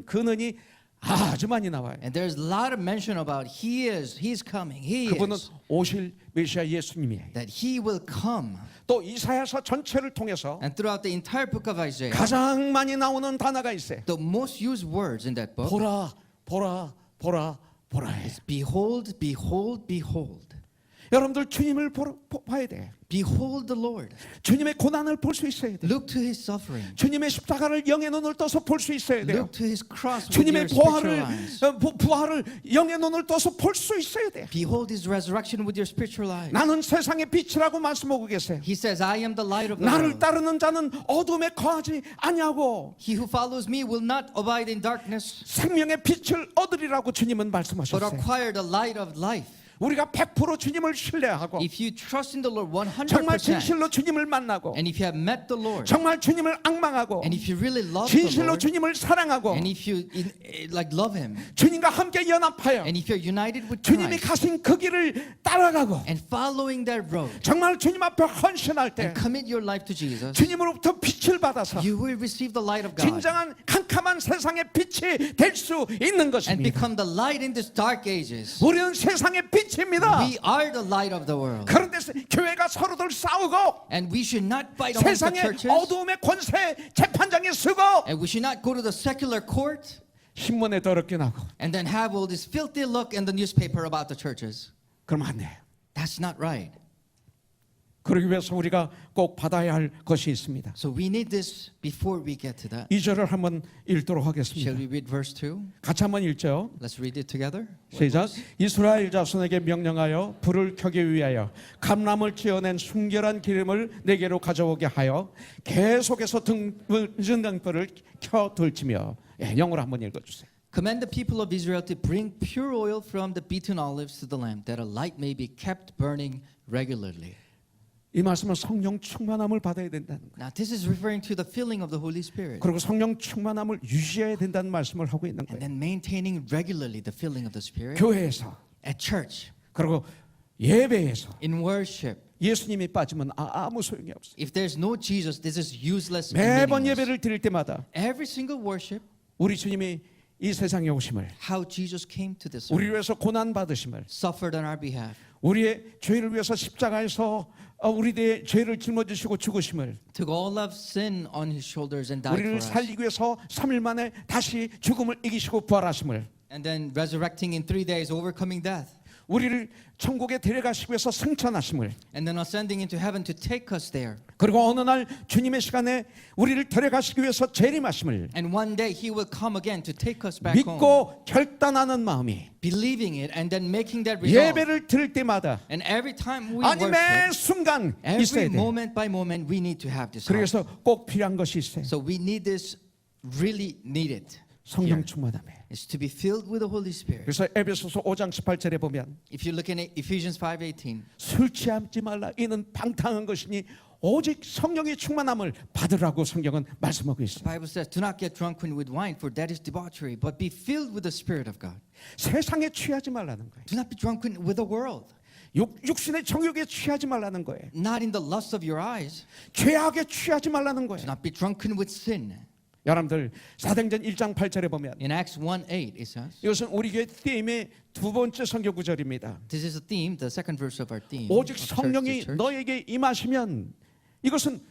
[SPEAKER 1] 그는이 아주 많이 나와요.
[SPEAKER 2] and there's a lot of mention about he's coming, he
[SPEAKER 1] 그분은
[SPEAKER 2] is,
[SPEAKER 1] 오실 메시아 예수님이에요.
[SPEAKER 2] that he will come.
[SPEAKER 1] 또 이사야서 전체를 통해서
[SPEAKER 2] And throughout the entire book of Isaiah,
[SPEAKER 1] 가장 많이 나오는 단어가 있어요.
[SPEAKER 2] the most used words in that book
[SPEAKER 1] 보라, 보라, 보라, 보라예요.
[SPEAKER 2] is behold, behold, behold.
[SPEAKER 1] 여러분들 주님을 봐야 돼.
[SPEAKER 2] Behold the Lord.
[SPEAKER 1] 주님의 고난을 볼 수 있어야 돼.
[SPEAKER 2] Look to his suffering.
[SPEAKER 1] 주님의 십자가를 영의 눈을 떠서 볼 수 있어야 돼요.
[SPEAKER 2] Look to his cross with
[SPEAKER 1] 주님의
[SPEAKER 2] your spiritual eyes.
[SPEAKER 1] 부활을 영의 눈을 떠서 볼 수 있어야 돼.
[SPEAKER 2] Behold his resurrection with your spiritual eyes.
[SPEAKER 1] 나는 세상의 빛이라고 말씀하고 계세요.
[SPEAKER 2] He says, I am the light of the
[SPEAKER 1] 나를
[SPEAKER 2] world.
[SPEAKER 1] 따르는 자는 어둠에 거하지 아니하고
[SPEAKER 2] He who follows me will not abide in darkness,
[SPEAKER 1] 생명의 빛을 얻으리라고 주님은
[SPEAKER 2] but
[SPEAKER 1] 말씀하셨어요.
[SPEAKER 2] acquire the light of life.
[SPEAKER 1] 우리가 100% 주님을 신뢰하고
[SPEAKER 2] If you trust in the Lord
[SPEAKER 1] 정말
[SPEAKER 2] 100%,
[SPEAKER 1] 진실로 주님을 만나고
[SPEAKER 2] and if you have met the Lord,
[SPEAKER 1] 정말 주님을 악망하고
[SPEAKER 2] and if you really love the
[SPEAKER 1] 진실로
[SPEAKER 2] Lord,
[SPEAKER 1] 주님을 사랑하고
[SPEAKER 2] and if you like love him,
[SPEAKER 1] 주님과 함께 연합하여
[SPEAKER 2] and if you're united with
[SPEAKER 1] 주님이
[SPEAKER 2] Christ,
[SPEAKER 1] 가신 그 길을 따라가고
[SPEAKER 2] and following that road,
[SPEAKER 1] 정말 주님 앞에 헌신할 때
[SPEAKER 2] and commit your life to Jesus,
[SPEAKER 1] 주님으로부터 빛을 받아서
[SPEAKER 2] you will receive the light of God
[SPEAKER 1] 진정한 캄캄한 세상의 빛이 될 수 있는
[SPEAKER 2] and
[SPEAKER 1] 것입니다.
[SPEAKER 2] become the light in these dark ages.
[SPEAKER 1] 우리는 세상의 빛입니다.
[SPEAKER 2] We are the light of the world,
[SPEAKER 1] 그런데 교회가 서로들 싸우고
[SPEAKER 2] and we should not fight amongst the
[SPEAKER 1] 세상의
[SPEAKER 2] churches,
[SPEAKER 1] 어두움의 권세 재판장에 서고
[SPEAKER 2] and we should not go to the secular court
[SPEAKER 1] 신문에 더럽게 나고
[SPEAKER 2] and then have all this filthy look in the newspaper about the churches.
[SPEAKER 1] 그러면 안 돼요.
[SPEAKER 2] That's not right.
[SPEAKER 1] 그러기 위해서 우리가 꼭 받아야 할 것이 있습니다.
[SPEAKER 2] So we need this before we get to that.
[SPEAKER 1] 2절을 한번 읽도록
[SPEAKER 2] Shall
[SPEAKER 1] 하겠습니다.
[SPEAKER 2] we read verse 2?
[SPEAKER 1] 같이 한번 읽죠.
[SPEAKER 2] Let's read it together.
[SPEAKER 1] 시작. 이스라엘 자손에게 명령하여 불을 켜기 위하여 감람을 찌어낸 순결한 기름을 내게로 가져오게 하여 계속해서 등불을 켜 들치며 영어로 한번 읽어주세요.
[SPEAKER 2] Command the people of Israel to bring pure oil from the beaten olives to the lamp, that a light may be kept burning regularly.
[SPEAKER 1] 이 말씀은 성령 충만함을 받아야 된다는 거예요.
[SPEAKER 2] Now this is referring to the filling of the Holy Spirit,
[SPEAKER 1] 그리고 성령 충만함을 유지해야 된다는 말씀을 하고 있는
[SPEAKER 2] and
[SPEAKER 1] 거예요.
[SPEAKER 2] then maintaining regularly the filling of the Spirit
[SPEAKER 1] 교회에서
[SPEAKER 2] at church,
[SPEAKER 1] 그리고 예배에서
[SPEAKER 2] in worship.
[SPEAKER 1] 예수님이 빠지면 아무 소용이 없어요.
[SPEAKER 2] If there's no Jesus, this is useless and
[SPEAKER 1] 매번
[SPEAKER 2] meaningless.
[SPEAKER 1] 예배를 드릴 때마다
[SPEAKER 2] Every single worship,
[SPEAKER 1] 우리 주님이 이 세상에 오심을,
[SPEAKER 2] how Jesus came to this
[SPEAKER 1] 우리를
[SPEAKER 2] earth,
[SPEAKER 1] 위해서 고난 받으심을,
[SPEAKER 2] suffered on our behalf,
[SPEAKER 1] 우리의 죄를 위해서 십자가에서 우리의 죄를 짊어지시고 죽으심을,
[SPEAKER 2] took all of sin on his shoulders and died for
[SPEAKER 1] 우리를
[SPEAKER 2] us,
[SPEAKER 1] 살리기 위해서 3일 만에 다시 죽음을 이기시고 부활하심을,
[SPEAKER 2] and then resurrecting in 3 days, overcoming death,
[SPEAKER 1] 우리를 천국에 데려가시기 위해서 승천하심을,
[SPEAKER 2] and then ascending into heaven to take us there.
[SPEAKER 1] 그리고 어느 날 주님의 시간에 우리를 데려가시기 위해서 재림하심을
[SPEAKER 2] And one day he will come again to take us back home.
[SPEAKER 1] 믿고 결단하는 마음이
[SPEAKER 2] Believing it and then making that resolve.
[SPEAKER 1] 예배를 드릴 때마다
[SPEAKER 2] And every time we
[SPEAKER 1] 아니 매
[SPEAKER 2] worship,
[SPEAKER 1] 순간
[SPEAKER 2] every
[SPEAKER 1] 있어야 돼.
[SPEAKER 2] moment by moment, we need to have this heart.
[SPEAKER 1] 그래서 꼭 필요한 것이 있어요.
[SPEAKER 2] So we need this, really need it.
[SPEAKER 1] 성령
[SPEAKER 2] Here.
[SPEAKER 1] 충만함에.
[SPEAKER 2] Is to be filled with the Holy Spirit.
[SPEAKER 1] 그래서 에베소서 5장 18절에 보면
[SPEAKER 2] If you look at Ephesians 5:18,
[SPEAKER 1] 술 취하지 말라 이는 방탕한 것이니 오직 성령의 충만함을 받으라고 성경은 말씀하고
[SPEAKER 2] the
[SPEAKER 1] 있어요.
[SPEAKER 2] Bible says, "Do not get drunken with wine, for that is debauchery, but be filled with the Spirit of God."
[SPEAKER 1] 세상에 취하지 말라는 거예요.
[SPEAKER 2] Do not be drunken with the world,
[SPEAKER 1] 육신의 정욕에 취하지 말라는 거예요.
[SPEAKER 2] not in the lust of your eyes.
[SPEAKER 1] 죄악에 취하지 말라는
[SPEAKER 2] Do
[SPEAKER 1] 거예요.
[SPEAKER 2] not be drunken with sin.
[SPEAKER 1] 여러분들 사도행전 1장 8절에 보면
[SPEAKER 2] In Acts 1:8, it says,
[SPEAKER 1] 이것은 우리 교회 팀의 두 번째 성경 구절입니다.
[SPEAKER 2] this is a theme, the second verse of our theme.
[SPEAKER 1] 오직
[SPEAKER 2] of church to
[SPEAKER 1] 성령이
[SPEAKER 2] church.
[SPEAKER 1] 너에게 임하시면 이것은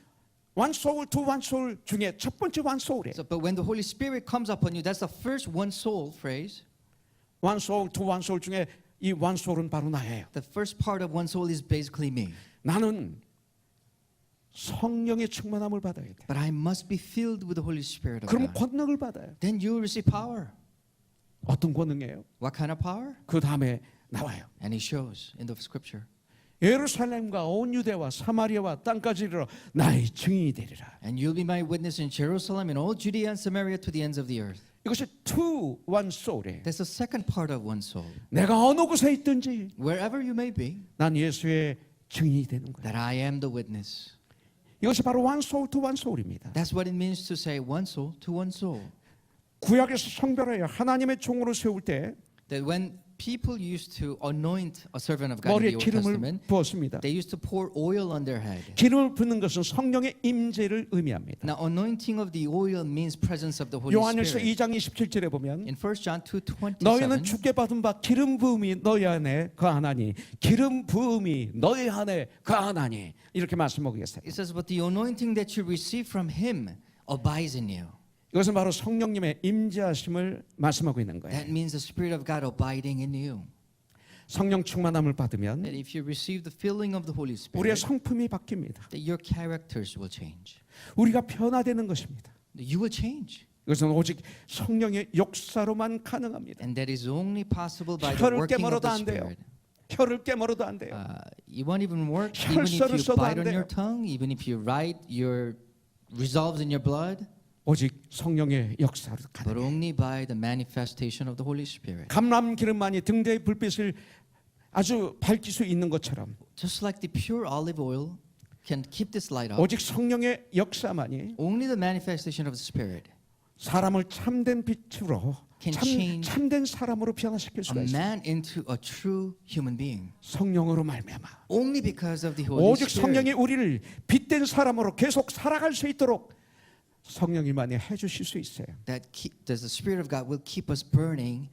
[SPEAKER 1] one soul to one soul 중에 첫 번째 one soul이에요.
[SPEAKER 2] So, but when the Holy Spirit comes upon you, that's the first one soul phrase.
[SPEAKER 1] one soul to one soul 중에 이 one soul은 바로 나예요.
[SPEAKER 2] The first part of one soul is basically me.
[SPEAKER 1] 나는 성령의 충만함을 받아야 돼.
[SPEAKER 2] But I must be filled with the Holy Spirit of
[SPEAKER 1] 그럼
[SPEAKER 2] God.
[SPEAKER 1] 권능을 받아요.
[SPEAKER 2] Then you will receive power.
[SPEAKER 1] 어떤 권능이에요?
[SPEAKER 2] What kind of power?
[SPEAKER 1] 그 다음에 나와요.
[SPEAKER 2] And he shows in the scripture.
[SPEAKER 1] 예루살렘과 온 유대와 사마리아와 땅까지 이르러 나의 증인이 되리라.
[SPEAKER 2] And you'll be my witness in Jerusalem and all Judea and Samaria to the ends of the earth.
[SPEAKER 1] 이것이 to one soul이에요.
[SPEAKER 2] That's the second part of one soul.
[SPEAKER 1] 내가 어느 곳에 있든지
[SPEAKER 2] Wherever you may be,
[SPEAKER 1] 난 예수의 증인이 되는 거예요.
[SPEAKER 2] that I am the witness.
[SPEAKER 1] 이것이 바로 one soul to one soul입니다.
[SPEAKER 2] That's what it means to say one soul to one soul.
[SPEAKER 1] 구약에서 성별하여 하나님의 종으로 세울 때
[SPEAKER 2] That when people used to anoint a servant of God in
[SPEAKER 1] 머리에
[SPEAKER 2] the Old
[SPEAKER 1] 기름을
[SPEAKER 2] Testament,
[SPEAKER 1] 부었습니다.
[SPEAKER 2] they used to pour oil on their head.
[SPEAKER 1] 기름을 붓는 것은 성령의 임재를 의미합니다.
[SPEAKER 2] Now, anointing of the oil means presence of the Holy
[SPEAKER 1] 요한일서
[SPEAKER 2] Spirit.
[SPEAKER 1] 2장 27절에 보면
[SPEAKER 2] In 1 John 2:27,
[SPEAKER 1] 너희는 주께 받은 바 기름 부음이 너희 안에 거하나니 기름 부음이 너희 안에 거하나니 이렇게 말씀하고 계세요.
[SPEAKER 2] it says, but the anointing that you receive from Him abides in you.
[SPEAKER 1] 이것은 바로 성령님의 임재하심을 말씀하고 있는 거예요.
[SPEAKER 2] That means the Spirit of God abiding in you.
[SPEAKER 1] 성령 충만함을 받으면
[SPEAKER 2] That if you receive the filling of the Holy
[SPEAKER 1] 우리의
[SPEAKER 2] Spirit,
[SPEAKER 1] 성품이 바뀝니다.
[SPEAKER 2] that your characters will change.
[SPEAKER 1] 우리가 변화되는 것입니다.
[SPEAKER 2] That you will change.
[SPEAKER 1] 이것은 오직 성령의 역사로만 가능합니다.
[SPEAKER 2] And that is only possible by the
[SPEAKER 1] 혀를
[SPEAKER 2] working of
[SPEAKER 1] 깨물어도
[SPEAKER 2] the
[SPEAKER 1] 안 돼요.
[SPEAKER 2] Spirit.
[SPEAKER 1] 혀를 깨물어도 안 돼요.
[SPEAKER 2] It won't even work even if
[SPEAKER 1] 혈서를
[SPEAKER 2] you
[SPEAKER 1] 써도
[SPEAKER 2] bite
[SPEAKER 1] 안
[SPEAKER 2] on your
[SPEAKER 1] 돼요.
[SPEAKER 2] tongue, even if you write your resolves in your blood,
[SPEAKER 1] 오직 성령의 역사로
[SPEAKER 2] but
[SPEAKER 1] 가능해요.
[SPEAKER 2] only by the manifestation of the Holy Spirit.
[SPEAKER 1] 감람 기름만이 등대의 불빛을 아주 밝힐 수 있는 것처럼
[SPEAKER 2] Just like the pure olive oil can keep this light up,
[SPEAKER 1] 오직 성령의 역사만이
[SPEAKER 2] only the manifestation of the Spirit,
[SPEAKER 1] 사람을 참된 빛으로
[SPEAKER 2] Can change
[SPEAKER 1] 참된 사람으로 변화시킬
[SPEAKER 2] a
[SPEAKER 1] 수가 있어요.
[SPEAKER 2] man into a true human being.
[SPEAKER 1] 성령으로 말미암아
[SPEAKER 2] Only because of the Holy
[SPEAKER 1] 오직
[SPEAKER 2] Spirit.
[SPEAKER 1] 성령이 우리를 빛된 사람으로 계속 살아갈 수 있도록 성령님만이 해주실 수 있어요.
[SPEAKER 2] That the Spirit of God will keep us burning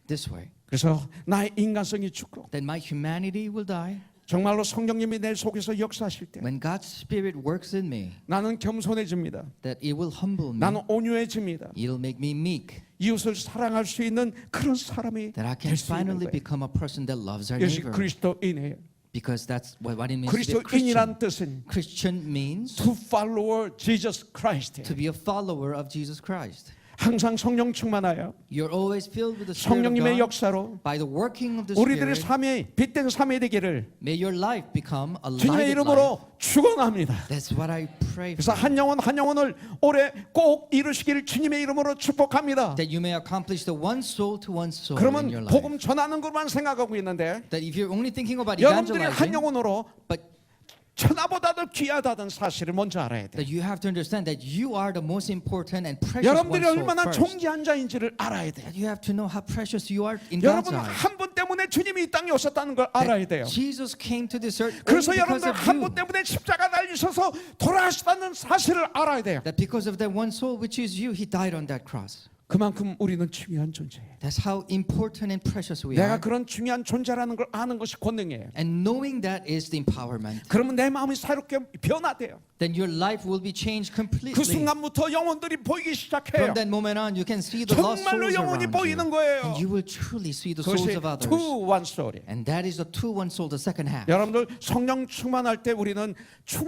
[SPEAKER 2] this way.
[SPEAKER 1] 그래서 나의 인간성이 죽고
[SPEAKER 2] That my humanity will die.
[SPEAKER 1] 정말로 성령님이 내 속에서 역사하실 때
[SPEAKER 2] When God's Spirit works in me,
[SPEAKER 1] 나는 겸손해집니다.
[SPEAKER 2] that it will humble me.
[SPEAKER 1] 나는 온유해집니다.
[SPEAKER 2] It'll make me meek.
[SPEAKER 1] 이웃을 사랑할 수 있는 그런 사람이
[SPEAKER 2] That I can
[SPEAKER 1] 될 수 있는
[SPEAKER 2] finally
[SPEAKER 1] 거예요.
[SPEAKER 2] become a person that loves our
[SPEAKER 1] 이것이
[SPEAKER 2] neighbor.
[SPEAKER 1] 그리스도인이에요.
[SPEAKER 2] Because that's what it means to be a Christian.
[SPEAKER 1] 그리스도인이란 뜻은
[SPEAKER 2] Christian means
[SPEAKER 1] to follow Jesus Christ.
[SPEAKER 2] to be a follower of Jesus Christ.
[SPEAKER 1] 항상 성령 충만하여
[SPEAKER 2] You're always filled with the Spirit of
[SPEAKER 1] 성령님의
[SPEAKER 2] God.
[SPEAKER 1] 역사로
[SPEAKER 2] By the working of the
[SPEAKER 1] 우리들의
[SPEAKER 2] Spirit,
[SPEAKER 1] 삶이 빛된 삶이 되기를
[SPEAKER 2] may your life become a
[SPEAKER 1] 주님의
[SPEAKER 2] lighted life.
[SPEAKER 1] 이름으로 축원합니다.
[SPEAKER 2] That's what I pray
[SPEAKER 1] 그래서
[SPEAKER 2] for.
[SPEAKER 1] 한 영혼을 올해 꼭 이루시기를 주님의 이름으로 축복합니다.
[SPEAKER 2] That you may accomplish the one soul to one soul in
[SPEAKER 1] 그러면
[SPEAKER 2] your life.
[SPEAKER 1] 복음 전하는 것만 생각하고 있는데
[SPEAKER 2] That if you're only thinking about
[SPEAKER 1] 여러분들이 한
[SPEAKER 2] evangelizing,
[SPEAKER 1] 영혼으로
[SPEAKER 2] but
[SPEAKER 1] 천하보다도 귀하다는 사실을 먼저 알아야 돼요.
[SPEAKER 2] that you have to understand that you are the most important and precious one
[SPEAKER 1] 여러분들이
[SPEAKER 2] soul
[SPEAKER 1] 얼마나
[SPEAKER 2] first.
[SPEAKER 1] 존귀한 자인지를 알아야 돼요.
[SPEAKER 2] That you have to know how precious you are in God's
[SPEAKER 1] 여러분
[SPEAKER 2] eyes.
[SPEAKER 1] 한 분 때문에 주님이 이 땅에 오셨다는 걸 알아야 돼요.
[SPEAKER 2] That Jesus came to this earth
[SPEAKER 1] 그래서
[SPEAKER 2] only because
[SPEAKER 1] 여러분들
[SPEAKER 2] of
[SPEAKER 1] 한
[SPEAKER 2] you.
[SPEAKER 1] 분 때문에 십자가 달리셔서 돌아가셨다는 사실을 알아야 돼요.
[SPEAKER 2] That because of that one soul, which is you, He died on that cross.
[SPEAKER 1] 그만큼 우리는 중요한 존재예요.
[SPEAKER 2] That's how important and precious we
[SPEAKER 1] 내가
[SPEAKER 2] are.
[SPEAKER 1] 그런 중요한 존재라는 걸 아는 것이 권능이에요.
[SPEAKER 2] And knowing that is the empowerment.
[SPEAKER 1] 그러면 내 마음이 새롭게 변화돼요.
[SPEAKER 2] Then your life will be changed completely.
[SPEAKER 1] 그 순간부터 영혼들이 보이기 시작해요.
[SPEAKER 2] From that moment on, you can see the lost
[SPEAKER 1] 정말로
[SPEAKER 2] souls
[SPEAKER 1] 영혼이
[SPEAKER 2] around
[SPEAKER 1] 보이는
[SPEAKER 2] you.
[SPEAKER 1] 거예요.
[SPEAKER 2] And you will truly see the souls
[SPEAKER 1] 그것이
[SPEAKER 2] of others.
[SPEAKER 1] two one soul이에요.
[SPEAKER 2] And that is the two one soul, the second half.
[SPEAKER 1] 여러분들 성령 충만할 때 우리는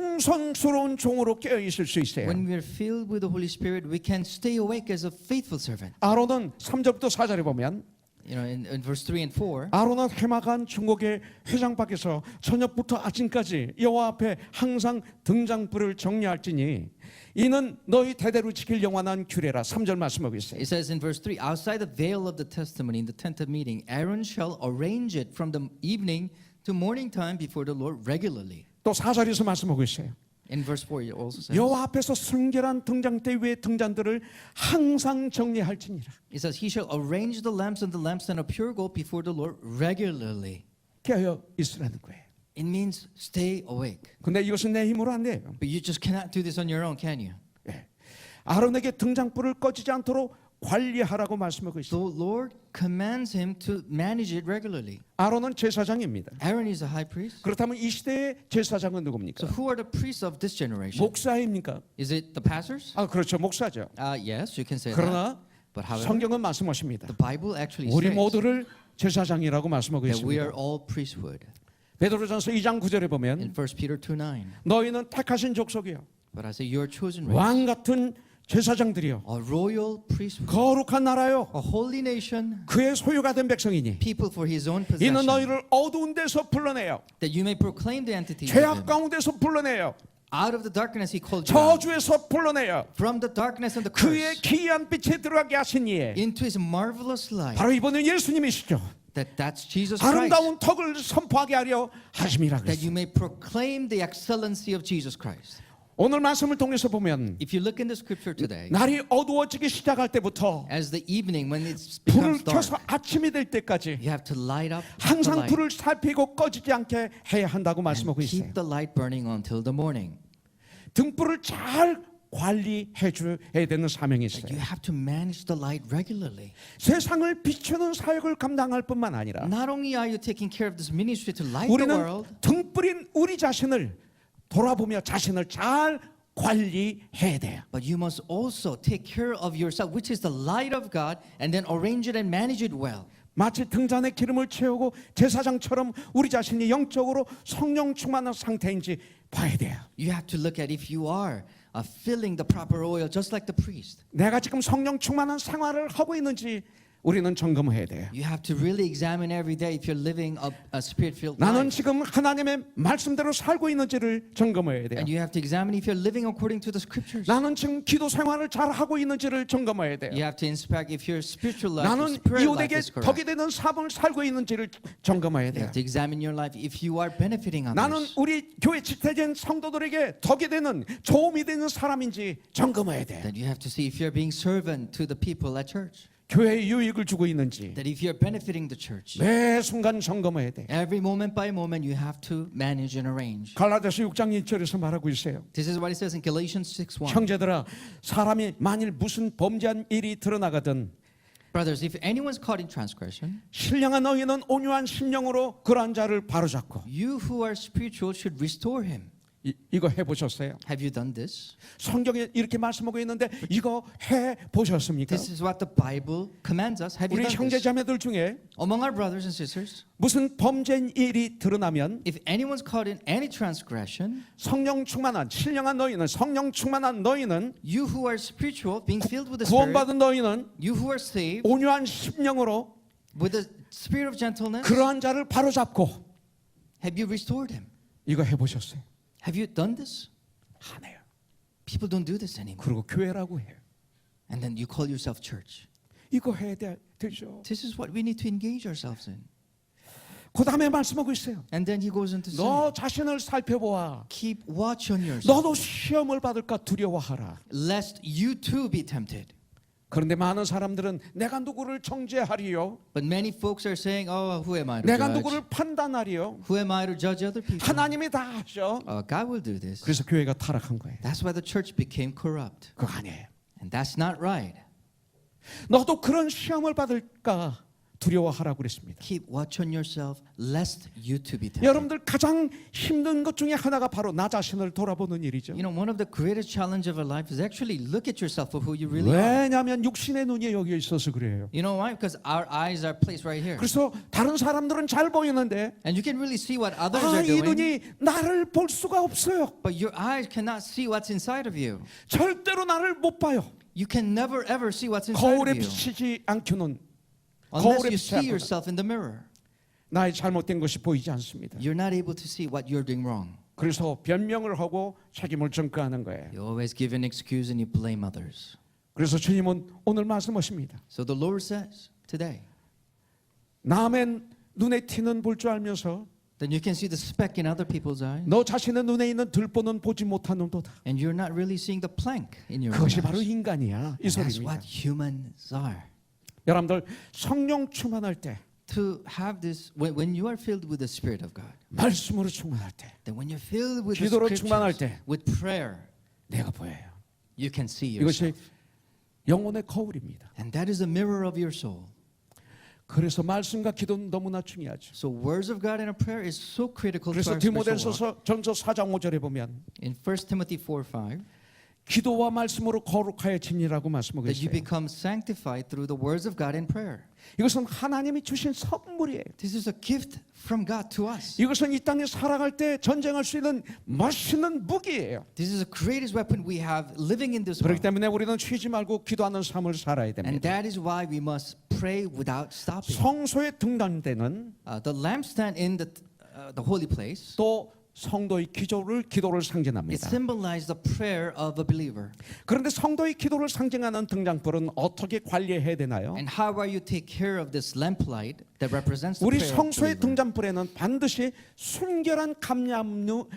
[SPEAKER 1] 충성스러운 종으로 깨어 있을 수 있어요.
[SPEAKER 2] When we are filled with the Holy Spirit, we can stay awake as a faithful servant.
[SPEAKER 1] 아론은 3절부터 4절에 보면
[SPEAKER 2] You know, in verse 3 and 4,
[SPEAKER 1] 아론은 해마간 중국의 회장 밖에서 저녁부터 아침까지 여호와 앞에 항상 등장불을 정리할지니 이는 너희 대대로 지킬 영원한 규례라. 3절 말씀하고 있어요.
[SPEAKER 2] it says in verse 3, outside the veil of the testimony in the tent of meeting, Aaron shall arrange it from the evening to morning time before the Lord regularly.
[SPEAKER 1] 또 4절에서 말씀하고 있어요.
[SPEAKER 2] In verse 4, it also says,
[SPEAKER 1] 여호와 앞에서 순결한 등장대 위의 등잔들을 항상 정리할지니라.
[SPEAKER 2] it says, he shall arrange the lamps and the lampstand of pure gold before the Lord regularly.
[SPEAKER 1] 깨어 있으라는 거예요.
[SPEAKER 2] It means stay awake.
[SPEAKER 1] 근데 이것은 내 힘으로 안 돼요.
[SPEAKER 2] But you just cannot do this on your own, can you?
[SPEAKER 1] 예. 아론에게 등장불을 꺼지지 않도록 관리하라고 말씀하고 있습니다.
[SPEAKER 2] The Lord commands him to manage it regularly.
[SPEAKER 1] 아론은 제사장입니다.
[SPEAKER 2] Aaron is a high priest.
[SPEAKER 1] 그렇다면 이 시대의 제사장은 누굽니까?
[SPEAKER 2] So who are the priests of this generation?
[SPEAKER 1] 목사입니까?
[SPEAKER 2] Is it the pastors?
[SPEAKER 1] 아, 그렇죠. 목사죠.
[SPEAKER 2] Yes, you can say that.
[SPEAKER 1] 그러나
[SPEAKER 2] But however,
[SPEAKER 1] 성경은 말씀하십니다.
[SPEAKER 2] the Bible actually
[SPEAKER 1] 우리
[SPEAKER 2] says
[SPEAKER 1] 모두를 제사장이라고 말씀하고
[SPEAKER 2] that we are
[SPEAKER 1] 있습니다.
[SPEAKER 2] all priesthood.
[SPEAKER 1] 베드로전서 2장 9절에
[SPEAKER 2] In
[SPEAKER 1] 보면
[SPEAKER 2] 1 Peter 2:9.
[SPEAKER 1] 너희는 택하신 족속이요
[SPEAKER 2] But I say you are chosen race,
[SPEAKER 1] 왕 같은 제사장들이요
[SPEAKER 2] a royal priesthood,
[SPEAKER 1] 거룩한 나라요
[SPEAKER 2] a holy nation,
[SPEAKER 1] 그의 소유가 된 백성이니
[SPEAKER 2] people for his own
[SPEAKER 1] 이는
[SPEAKER 2] possession,
[SPEAKER 1] 너희를 어두운 데서 불러내요
[SPEAKER 2] that you may proclaim the entities of
[SPEAKER 1] 죄악
[SPEAKER 2] him.
[SPEAKER 1] 가운데서 불러내요
[SPEAKER 2] Out of the darkness he called you out.
[SPEAKER 1] 저주에서 불러내요
[SPEAKER 2] From the darkness and the
[SPEAKER 1] 그의
[SPEAKER 2] curse
[SPEAKER 1] 기이한 빛에 들어가게 하신 이에
[SPEAKER 2] into his marvelous light.
[SPEAKER 1] 바로 이번엔 예수님이시죠
[SPEAKER 2] That's Jesus Christ.
[SPEAKER 1] 아름다운 덕을 선포하게 하려 하심이라
[SPEAKER 2] That
[SPEAKER 1] 그랬어요
[SPEAKER 2] you may proclaim the excellency of Jesus Christ.
[SPEAKER 1] 오늘 말씀을 통해서 보면
[SPEAKER 2] If you look in the scripture today,
[SPEAKER 1] 날이 어두워지기 시작할 때부터
[SPEAKER 2] as the evening when it
[SPEAKER 1] 불을
[SPEAKER 2] becomes dark,
[SPEAKER 1] 켜서 아침이 될 때까지
[SPEAKER 2] you have to light up the
[SPEAKER 1] 항상
[SPEAKER 2] light
[SPEAKER 1] 불을 살피고 꺼지지 않게 해야 한다고 말씀하고
[SPEAKER 2] and
[SPEAKER 1] 있어요.
[SPEAKER 2] keep the light burning until the morning.
[SPEAKER 1] 등불을 잘 관리해 줘야 되는 사명이 있어요.
[SPEAKER 2] You have to manage the light regularly.
[SPEAKER 1] 세상을 비추는 사역을 감당할 뿐만 아니라
[SPEAKER 2] Not only are you taking care of this ministry to light the
[SPEAKER 1] 우리는
[SPEAKER 2] world,
[SPEAKER 1] 등불인 우리 자신을 돌아보며 자신을 잘 관리해야 돼요.
[SPEAKER 2] but you must also take care of yourself, which is the light of God, and then arrange it and manage it well.
[SPEAKER 1] 마치 등잔에 기름을 채우고 제사장처럼 우리 자신이 영적으로 성령 충만한 상태인지 봐야 돼요.
[SPEAKER 2] You have to look at if you are filling the proper oil, just like the priest.
[SPEAKER 1] 내가 지금 성령 충만한 생활을 하고 있는지 우리는 점검해야 돼요.
[SPEAKER 2] You have to really examine every day if you're living a spirit-filled
[SPEAKER 1] 나는
[SPEAKER 2] life.
[SPEAKER 1] 지금 하나님의 말씀대로 살고 있는지를 점검해야 돼요.
[SPEAKER 2] And you have to examine if you're living according to the scriptures.
[SPEAKER 1] 나는 지금 기도 생활을 잘 하고 있는지를 점검해야 돼요.
[SPEAKER 2] You have to inspect if your spiritual life,
[SPEAKER 1] 나는
[SPEAKER 2] spirit life
[SPEAKER 1] 이웃에게
[SPEAKER 2] is
[SPEAKER 1] 덕이
[SPEAKER 2] correct.
[SPEAKER 1] 되는 삶을 살고 있는지를 점검해야
[SPEAKER 2] You
[SPEAKER 1] 돼요.
[SPEAKER 2] have to examine your life if you are benefiting
[SPEAKER 1] 나는
[SPEAKER 2] others.
[SPEAKER 1] 우리 교회 지체된 성도들에게 덕이 되는 도움이 되는 사람인지 점검해야 돼요.
[SPEAKER 2] That you have to see if you're being servant to the people at church.
[SPEAKER 1] 교회에 유익을 주고 있는지
[SPEAKER 2] That if you're benefiting the church.
[SPEAKER 1] 매 순간 점검해야 돼요.
[SPEAKER 2] Every moment by moment you have to manage and arrange.
[SPEAKER 1] 갈라디아서 6장 1절에서 말하고 있어요.
[SPEAKER 2] This is what it says in Galatians 6:1.
[SPEAKER 1] 형제들아 사람이 만일 무슨 범죄한 일이 드러나거든
[SPEAKER 2] Brothers, if anyone's caught in transgression,
[SPEAKER 1] 신령한 너희는 온유한 심령으로 그러한 자를 바로잡고
[SPEAKER 2] you who are spiritual should restore him.
[SPEAKER 1] 이거 해보셨어요?
[SPEAKER 2] Have you done this?
[SPEAKER 1] 성경에 이렇게 말씀하고 있는데 이거 해보셨습니까?
[SPEAKER 2] This is what the Bible commands us. Have you
[SPEAKER 1] 우리
[SPEAKER 2] done this?
[SPEAKER 1] 형제자매들 중에
[SPEAKER 2] Among our brothers and sisters,
[SPEAKER 1] 무슨 범죄인 일이 드러나면
[SPEAKER 2] if anyone's caught in any transgression,
[SPEAKER 1] 성령 충만한 신령한 너희는 성령 충만한 너희는
[SPEAKER 2] you who are spiritual, being filled with the Spirit,
[SPEAKER 1] 구원받은 너희는
[SPEAKER 2] you who are saved,
[SPEAKER 1] 온유한 심령으로
[SPEAKER 2] with the spirit of gentleness,
[SPEAKER 1] 그러한 자를 바로잡고
[SPEAKER 2] have you restored him?
[SPEAKER 1] 이거 해보셨어요?
[SPEAKER 2] Have you done this?
[SPEAKER 1] 안 해요.
[SPEAKER 2] People don't do this anymore.
[SPEAKER 1] 그리고 교회라고 해요.
[SPEAKER 2] And then you call yourself church.
[SPEAKER 1] 이거 해야 되죠.
[SPEAKER 2] This is what we need to engage ourselves in.
[SPEAKER 1] 그 다음에 말씀하고 있어요.
[SPEAKER 2] And then he goes into
[SPEAKER 1] 너
[SPEAKER 2] saying,
[SPEAKER 1] 자신을 살펴보아.
[SPEAKER 2] keep watch on yourself,
[SPEAKER 1] 너도 시험을 받을까 두려워하라.
[SPEAKER 2] lest you too be tempted.
[SPEAKER 1] 그런데 많은 사람들은 내가 누구를 정죄하리요?
[SPEAKER 2] But many folks are saying, oh, who am I to
[SPEAKER 1] 내가
[SPEAKER 2] judge?
[SPEAKER 1] 누구를 판단하리요?
[SPEAKER 2] Who am I to judge other people?
[SPEAKER 1] 하나님이 다 하셔.
[SPEAKER 2] God will do this.
[SPEAKER 1] 그래서 교회가 타락한 거예요.
[SPEAKER 2] That's why the church became corrupt.
[SPEAKER 1] 그거 아니에요.
[SPEAKER 2] And that's not right.
[SPEAKER 1] 너도 그런 시험을 받을까 두려워하라고 그랬습니다.
[SPEAKER 2] Keep watch on yourself, lest you too be tempted.
[SPEAKER 1] 여러분들 가장 힘든 것 중에 하나가 바로 나 자신을 돌아보는 일이죠.
[SPEAKER 2] You know, one of the greatest challenges of our life is actually look at yourself for who you really are.
[SPEAKER 1] 왜냐하면 육신의 눈이 여기 있어서 그래요.
[SPEAKER 2] You know why? Because our eyes are placed right here.
[SPEAKER 1] 그래서 다른 사람들은 잘 보이는데
[SPEAKER 2] And you can really see what others
[SPEAKER 1] 아,
[SPEAKER 2] are
[SPEAKER 1] 이
[SPEAKER 2] doing.
[SPEAKER 1] 눈이 나를 볼 수가 없어요.
[SPEAKER 2] But your eyes cannot see what's inside of you.
[SPEAKER 1] 절대로 나를 못 봐요.
[SPEAKER 2] You can never ever see what's inside
[SPEAKER 1] 거울에
[SPEAKER 2] of you.
[SPEAKER 1] 비치지 않고는
[SPEAKER 2] Unless
[SPEAKER 1] 거울에
[SPEAKER 2] you
[SPEAKER 1] 비치지
[SPEAKER 2] see
[SPEAKER 1] 않고는
[SPEAKER 2] yourself in the mirror.
[SPEAKER 1] 나의 잘못된 것이 보이지 않습니다.
[SPEAKER 2] You're not able to see what you're doing wrong.
[SPEAKER 1] 그래서 변명을 하고 책임을 전가하는 거예요.
[SPEAKER 2] You always give an excuse and you blame others.
[SPEAKER 1] 그래서 주님은 오늘 말씀하십니다.
[SPEAKER 2] So the Lord says today,
[SPEAKER 1] 남의 눈에 티는 볼 줄 알면서
[SPEAKER 2] then you can see the speck in other people's eyes,
[SPEAKER 1] 너 자신의 눈에 있는 들보는 보지 못하는도다.
[SPEAKER 2] and you're not really seeing the plank in your
[SPEAKER 1] 그것이
[SPEAKER 2] eyes.
[SPEAKER 1] 바로 인간이야. 이
[SPEAKER 2] That's
[SPEAKER 1] 소리입니다.
[SPEAKER 2] what humans are.
[SPEAKER 1] 여러분들 성령 충만할 때,
[SPEAKER 2] To have this, when you are filled with the Spirit of God,
[SPEAKER 1] 말씀으로 충만할 때
[SPEAKER 2] then when you're filled with the
[SPEAKER 1] 기도로 충만할
[SPEAKER 2] Scriptures,
[SPEAKER 1] 때
[SPEAKER 2] with prayer,
[SPEAKER 1] 내가 보여요.
[SPEAKER 2] you can see
[SPEAKER 1] 이것이
[SPEAKER 2] yourself.
[SPEAKER 1] 영혼의 거울입니다.
[SPEAKER 2] And that is the mirror of your soul.
[SPEAKER 1] 그래서 말씀과 기도는 너무나 중요하죠.
[SPEAKER 2] So words of God and a prayer is so critical to
[SPEAKER 1] 그래서
[SPEAKER 2] our spiritual walk.
[SPEAKER 1] 디모데전서 전서 4장 5절에 보면
[SPEAKER 2] In 1 Timothy 4:5,
[SPEAKER 1] 기도와 말씀으로 거룩하여 짐이라고 말씀하고
[SPEAKER 2] that you
[SPEAKER 1] 있어요.
[SPEAKER 2] become sanctified through the words of God and prayer.
[SPEAKER 1] 이것은 하나님이 주신 선물이에요.
[SPEAKER 2] This is a gift from God to us.
[SPEAKER 1] 이것은 이 땅에 살아갈 때 전쟁할 수 있는 멋있는 무기예요.
[SPEAKER 2] This is the greatest weapon we have living in this
[SPEAKER 1] 그렇기
[SPEAKER 2] world.
[SPEAKER 1] 때문에 우리는 쉬지 말고 기도하는 삶을 살아야
[SPEAKER 2] And
[SPEAKER 1] 됩니다.
[SPEAKER 2] that is why we must pray without stopping.
[SPEAKER 1] 성소에 등단되는
[SPEAKER 2] The lampstand in the holy place,
[SPEAKER 1] 또 성도의 기도를
[SPEAKER 2] it
[SPEAKER 1] 상징합니다.
[SPEAKER 2] symbolizes the prayer of a believer.
[SPEAKER 1] 그런데 성도의 기도를 상징하는 등장불은 어떻게 관리해야 되나요?
[SPEAKER 2] And how are you take care of this lamplight that represents the
[SPEAKER 1] 우리
[SPEAKER 2] prayer of
[SPEAKER 1] 성소의
[SPEAKER 2] believer?
[SPEAKER 1] 등잔불에는 반드시 순결한 감람유,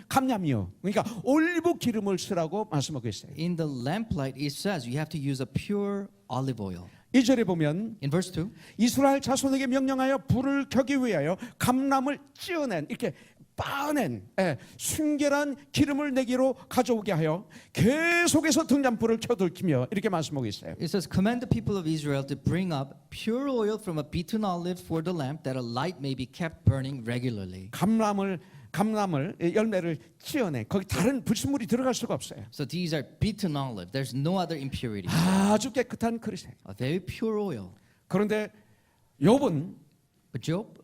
[SPEAKER 1] 그러니까 올리브 기름을 쓰라고 말씀하고 있어요.
[SPEAKER 2] In the lamplight, it says you have to use a pure olive oil.
[SPEAKER 1] 2절에 보면
[SPEAKER 2] In verse 2,
[SPEAKER 1] 이스라엘 자손에게 명령하여 불을 켜기 위하여 감람을 찌어낸 이렇게 빻아낸 순결한 기름을 내기로 가져오게 하여 계속해서 등잔불을 켜들키며 이렇게 말씀하고 있어요.
[SPEAKER 2] it says, command the people of Israel to bring up pure oil from a beaten olive for the lamp, that a light may be kept burning regularly.
[SPEAKER 1] 감람을 열매를 찌어내 거기 다른 불순물이 들어갈 수가 없어요.
[SPEAKER 2] So these are beaten olive. There's no other impurity.
[SPEAKER 1] 아주 깨끗한 그릇이에요.
[SPEAKER 2] A very pure oil.
[SPEAKER 1] 그런데 욥은
[SPEAKER 2] But Job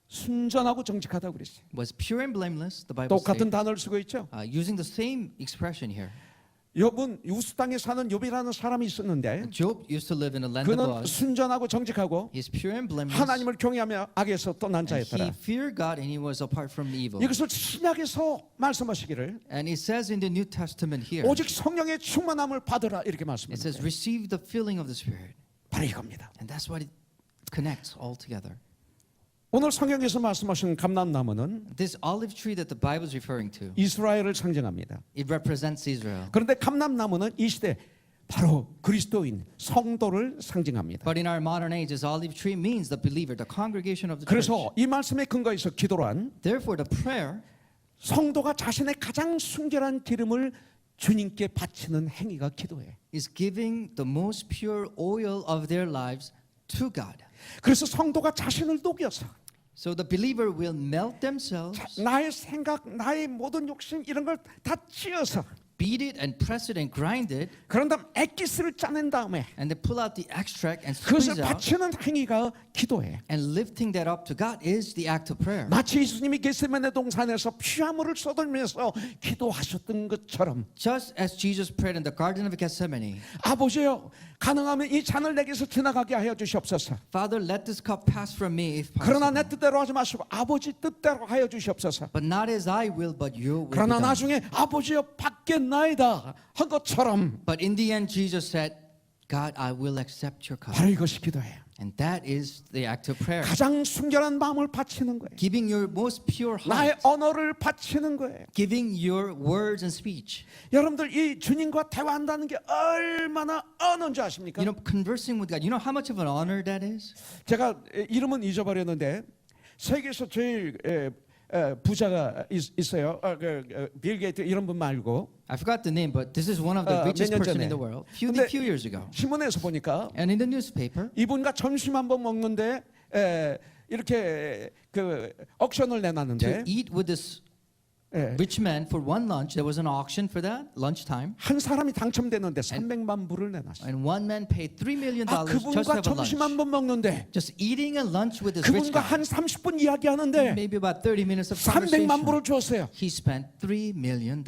[SPEAKER 1] 순전하고 정직하다고 그랬어요.
[SPEAKER 2] was pure and blameless, the Bible
[SPEAKER 1] 똑같은
[SPEAKER 2] says,
[SPEAKER 1] 단어를 쓰고 있죠.
[SPEAKER 2] using the same expression here.
[SPEAKER 1] 욥은 우스 땅에 사는 욥이라는 사람이 있었는데
[SPEAKER 2] Job used to live in a land of
[SPEAKER 1] 그는
[SPEAKER 2] Uz.
[SPEAKER 1] 순전하고 정직하고
[SPEAKER 2] He's pure and blameless.
[SPEAKER 1] 하나님을 경외하며 악에서 떠난
[SPEAKER 2] And he
[SPEAKER 1] 자였더라.
[SPEAKER 2] feared God and he was apart from evil.
[SPEAKER 1] 이것을 신약에서 말씀하시기를
[SPEAKER 2] And it says in the New Testament here,
[SPEAKER 1] 오직 성령의 충만함을 받으라 이렇게
[SPEAKER 2] it says,
[SPEAKER 1] 말씀합니다.
[SPEAKER 2] receive the filling of the Spirit.
[SPEAKER 1] 바로 이겁니다.
[SPEAKER 2] And that's what it connects all together.
[SPEAKER 1] 오늘 성경에서 말씀하신 감람나무는
[SPEAKER 2] This olive tree that the Bible is referring to,
[SPEAKER 1] 이스라엘을 상징합니다.
[SPEAKER 2] it represents Israel.
[SPEAKER 1] 그런데 감람나무는 이 시대 바로 그리스도인 성도를 상징합니다.
[SPEAKER 2] But in our modern age, this olive tree means the believer, the congregation of the church.
[SPEAKER 1] 그래서 이 말씀에 근거해서 기도란
[SPEAKER 2] Therefore, the prayer
[SPEAKER 1] 성도가 자신의 가장 순결한 기름을 주님께 바치는 행위가 기도예요.
[SPEAKER 2] is giving the most pure oil of their lives to God.
[SPEAKER 1] 그래서 성도가 자신을 녹여서
[SPEAKER 2] So the believer will melt themselves,
[SPEAKER 1] 나의 생각, 나의 모든 욕심 이런 걸 다 찌어서
[SPEAKER 2] beat it and press it and grind it,
[SPEAKER 1] 그런 다음 액기스를 짜낸 다음에
[SPEAKER 2] and they pull out the extract and
[SPEAKER 1] 그것을
[SPEAKER 2] squeeze out.
[SPEAKER 1] 바치는 행위가 기도예요.
[SPEAKER 2] And lifting that up to God is the act of prayer.
[SPEAKER 1] 마치 예수님이 겟세마네 동산에서 피화물을 쏟으면서 기도하셨던 것처럼
[SPEAKER 2] Just as Jesus prayed in the Garden of Gethsemane,
[SPEAKER 1] 아버지여 가능하면 이 잔을 내게서 지나가게 하여 주시옵소서.
[SPEAKER 2] Father, let this cup pass from me if
[SPEAKER 1] 그러나 내
[SPEAKER 2] possible.
[SPEAKER 1] 뜻대로 하지 마시고 아버지 뜻대로 하여 주시옵소서.
[SPEAKER 2] But not as I will, but your will be
[SPEAKER 1] 그러나
[SPEAKER 2] done.
[SPEAKER 1] 나중에 아버지여 받겠나이다 한 것처럼
[SPEAKER 2] But in the end, Jesus said, God, I will accept your cup.
[SPEAKER 1] 바로 이것이 기도예요.
[SPEAKER 2] And that is the act of prayer.
[SPEAKER 1] 가장 순결한 마음을 바치는 거예요.
[SPEAKER 2] Giving your most pure
[SPEAKER 1] 나의
[SPEAKER 2] heart.
[SPEAKER 1] 언어를 바치는 거예요.
[SPEAKER 2] Giving your words and speech.
[SPEAKER 1] 여러분들 이 주님과 대화한다는 게 얼마나 언어인지 아십니까?
[SPEAKER 2] You know, conversing with God. You know how much of an honor that is?
[SPEAKER 1] 제가 이름은 잊어버렸는데 세계에서 제일 부자가 있어요. 빌 게이트 이런 분 말고
[SPEAKER 2] I forgot the name, but this is one of the richest
[SPEAKER 1] 몇 년
[SPEAKER 2] person
[SPEAKER 1] 전에.
[SPEAKER 2] in the world.
[SPEAKER 1] 근데
[SPEAKER 2] Few years ago.
[SPEAKER 1] 신문에서 보니까
[SPEAKER 2] And in the newspaper,
[SPEAKER 1] 이분과 점심 한번 먹는데 이렇게 그 옥션을
[SPEAKER 2] to
[SPEAKER 1] 내놨는데
[SPEAKER 2] eat with this
[SPEAKER 1] 예,
[SPEAKER 2] rich man for one lunch, there was an auction for that, lunchtime.
[SPEAKER 1] 한 사람이 당첨됐는데 300만 불을 내놨어요.
[SPEAKER 2] And one man paid $3 million
[SPEAKER 1] 아,
[SPEAKER 2] just to
[SPEAKER 1] 그분과
[SPEAKER 2] have a
[SPEAKER 1] 점심
[SPEAKER 2] lunch.
[SPEAKER 1] 한번 먹는데
[SPEAKER 2] Just eating a lunch with this rich
[SPEAKER 1] 그분과
[SPEAKER 2] guy.
[SPEAKER 1] 한 30분 이야기하는데
[SPEAKER 2] Maybe about 30 minutes of
[SPEAKER 1] 300만
[SPEAKER 2] conversation.
[SPEAKER 1] 불을 주었어요.
[SPEAKER 2] He spent $3 million.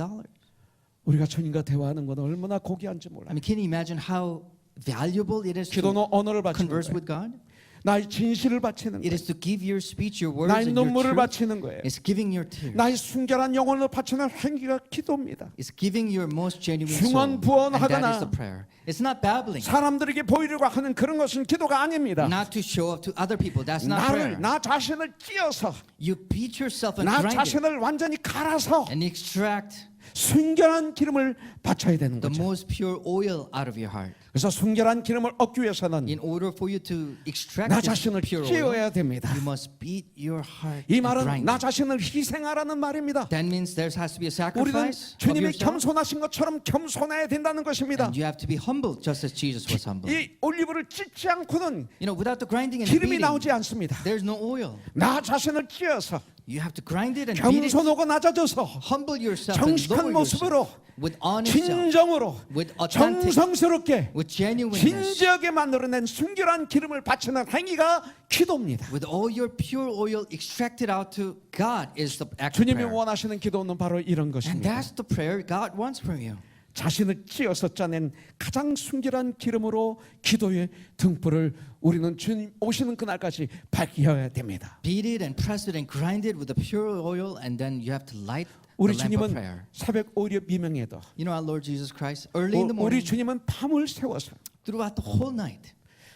[SPEAKER 1] 우리가 주님과 대화하는 건 얼마나 고귀한지
[SPEAKER 2] I
[SPEAKER 1] 몰라요.
[SPEAKER 2] mean, can you imagine how valuable it is to
[SPEAKER 1] 기도는 언어를 바치는
[SPEAKER 2] converse
[SPEAKER 1] 거예요.
[SPEAKER 2] with God?
[SPEAKER 1] 나의 진실을 바치는
[SPEAKER 2] It
[SPEAKER 1] 거예요.
[SPEAKER 2] is to give your speech, your words,
[SPEAKER 1] 나의
[SPEAKER 2] and your
[SPEAKER 1] 눈물을
[SPEAKER 2] truth.
[SPEAKER 1] 바치는 거예요.
[SPEAKER 2] It's giving your tears.
[SPEAKER 1] 나의 순결한 영혼을 바치는 행위가 기도입니다.
[SPEAKER 2] It's giving your most genuine soul. And
[SPEAKER 1] 중언부언하거나
[SPEAKER 2] that is the prayer. It's not babbling.
[SPEAKER 1] 사람들에게 보이려고 하는 그런 것은 기도가 아닙니다.
[SPEAKER 2] Not to show up to other people. That's not prayer.
[SPEAKER 1] 나 자신을 찧어서
[SPEAKER 2] You beat yourself and
[SPEAKER 1] 나
[SPEAKER 2] grind it
[SPEAKER 1] 자신을 완전히 갈아서
[SPEAKER 2] and extract
[SPEAKER 1] 순결한 기름을 바쳐야 되는
[SPEAKER 2] the
[SPEAKER 1] 거죠.
[SPEAKER 2] most pure oil out of your heart.
[SPEAKER 1] 그래서 순결한 기름을 얻기 위해서는
[SPEAKER 2] In order for you to extract
[SPEAKER 1] 나
[SPEAKER 2] this
[SPEAKER 1] 자신을
[SPEAKER 2] pure oil,
[SPEAKER 1] 찌어야 됩니다.
[SPEAKER 2] you must beat your heart
[SPEAKER 1] 이
[SPEAKER 2] and
[SPEAKER 1] 말은
[SPEAKER 2] grind
[SPEAKER 1] 나
[SPEAKER 2] it.
[SPEAKER 1] 자신을 희생하라는 말입니다.
[SPEAKER 2] That means there has to be a
[SPEAKER 1] 우리는
[SPEAKER 2] sacrifice of
[SPEAKER 1] 주님이
[SPEAKER 2] yourself,
[SPEAKER 1] 겸손하신 것처럼 겸손해야 된다는 것입니다.
[SPEAKER 2] and you have to be humble just as Jesus was humble.
[SPEAKER 1] 이 올리브를 찢지 않고는
[SPEAKER 2] You know, without the grinding and
[SPEAKER 1] 기름이
[SPEAKER 2] beating,
[SPEAKER 1] 나오지 않습니다.
[SPEAKER 2] there's no oil.
[SPEAKER 1] 나 자신을 찌어서
[SPEAKER 2] You have to grind it and beat it.
[SPEAKER 1] 겸손하고 낮아져서
[SPEAKER 2] Humble yourself and
[SPEAKER 1] 정직한
[SPEAKER 2] lower
[SPEAKER 1] 모습으로
[SPEAKER 2] yourself with honest self,
[SPEAKER 1] 진정으로
[SPEAKER 2] with authentic,
[SPEAKER 1] 정성스럽게
[SPEAKER 2] with genuineness,
[SPEAKER 1] 진지하게 만들어낸 순결한 기름을 바치는 행위가 기도입니다.
[SPEAKER 2] with all your pure oil extracted out to God is the act of
[SPEAKER 1] 주님이
[SPEAKER 2] prayer.
[SPEAKER 1] 원하시는 기도는 바로 이런
[SPEAKER 2] And
[SPEAKER 1] 것입니다.
[SPEAKER 2] that's the prayer God wants from you.
[SPEAKER 1] 자신을 찌어서 짜낸 가장 순결한 기름으로 기도의 등불을 우리는 주님 오시는 그날까지 밝혀야 됩니다.
[SPEAKER 2] Beat it and press it and grind it with the pure oil, and then you have to light the
[SPEAKER 1] 우리
[SPEAKER 2] lamp of
[SPEAKER 1] 주님은
[SPEAKER 2] prayer.
[SPEAKER 1] 새벽 오려 미명에도
[SPEAKER 2] You know, our Lord Jesus Christ, early in the
[SPEAKER 1] 우리
[SPEAKER 2] morning,
[SPEAKER 1] 주님은 밤을 새워서
[SPEAKER 2] throughout the whole night,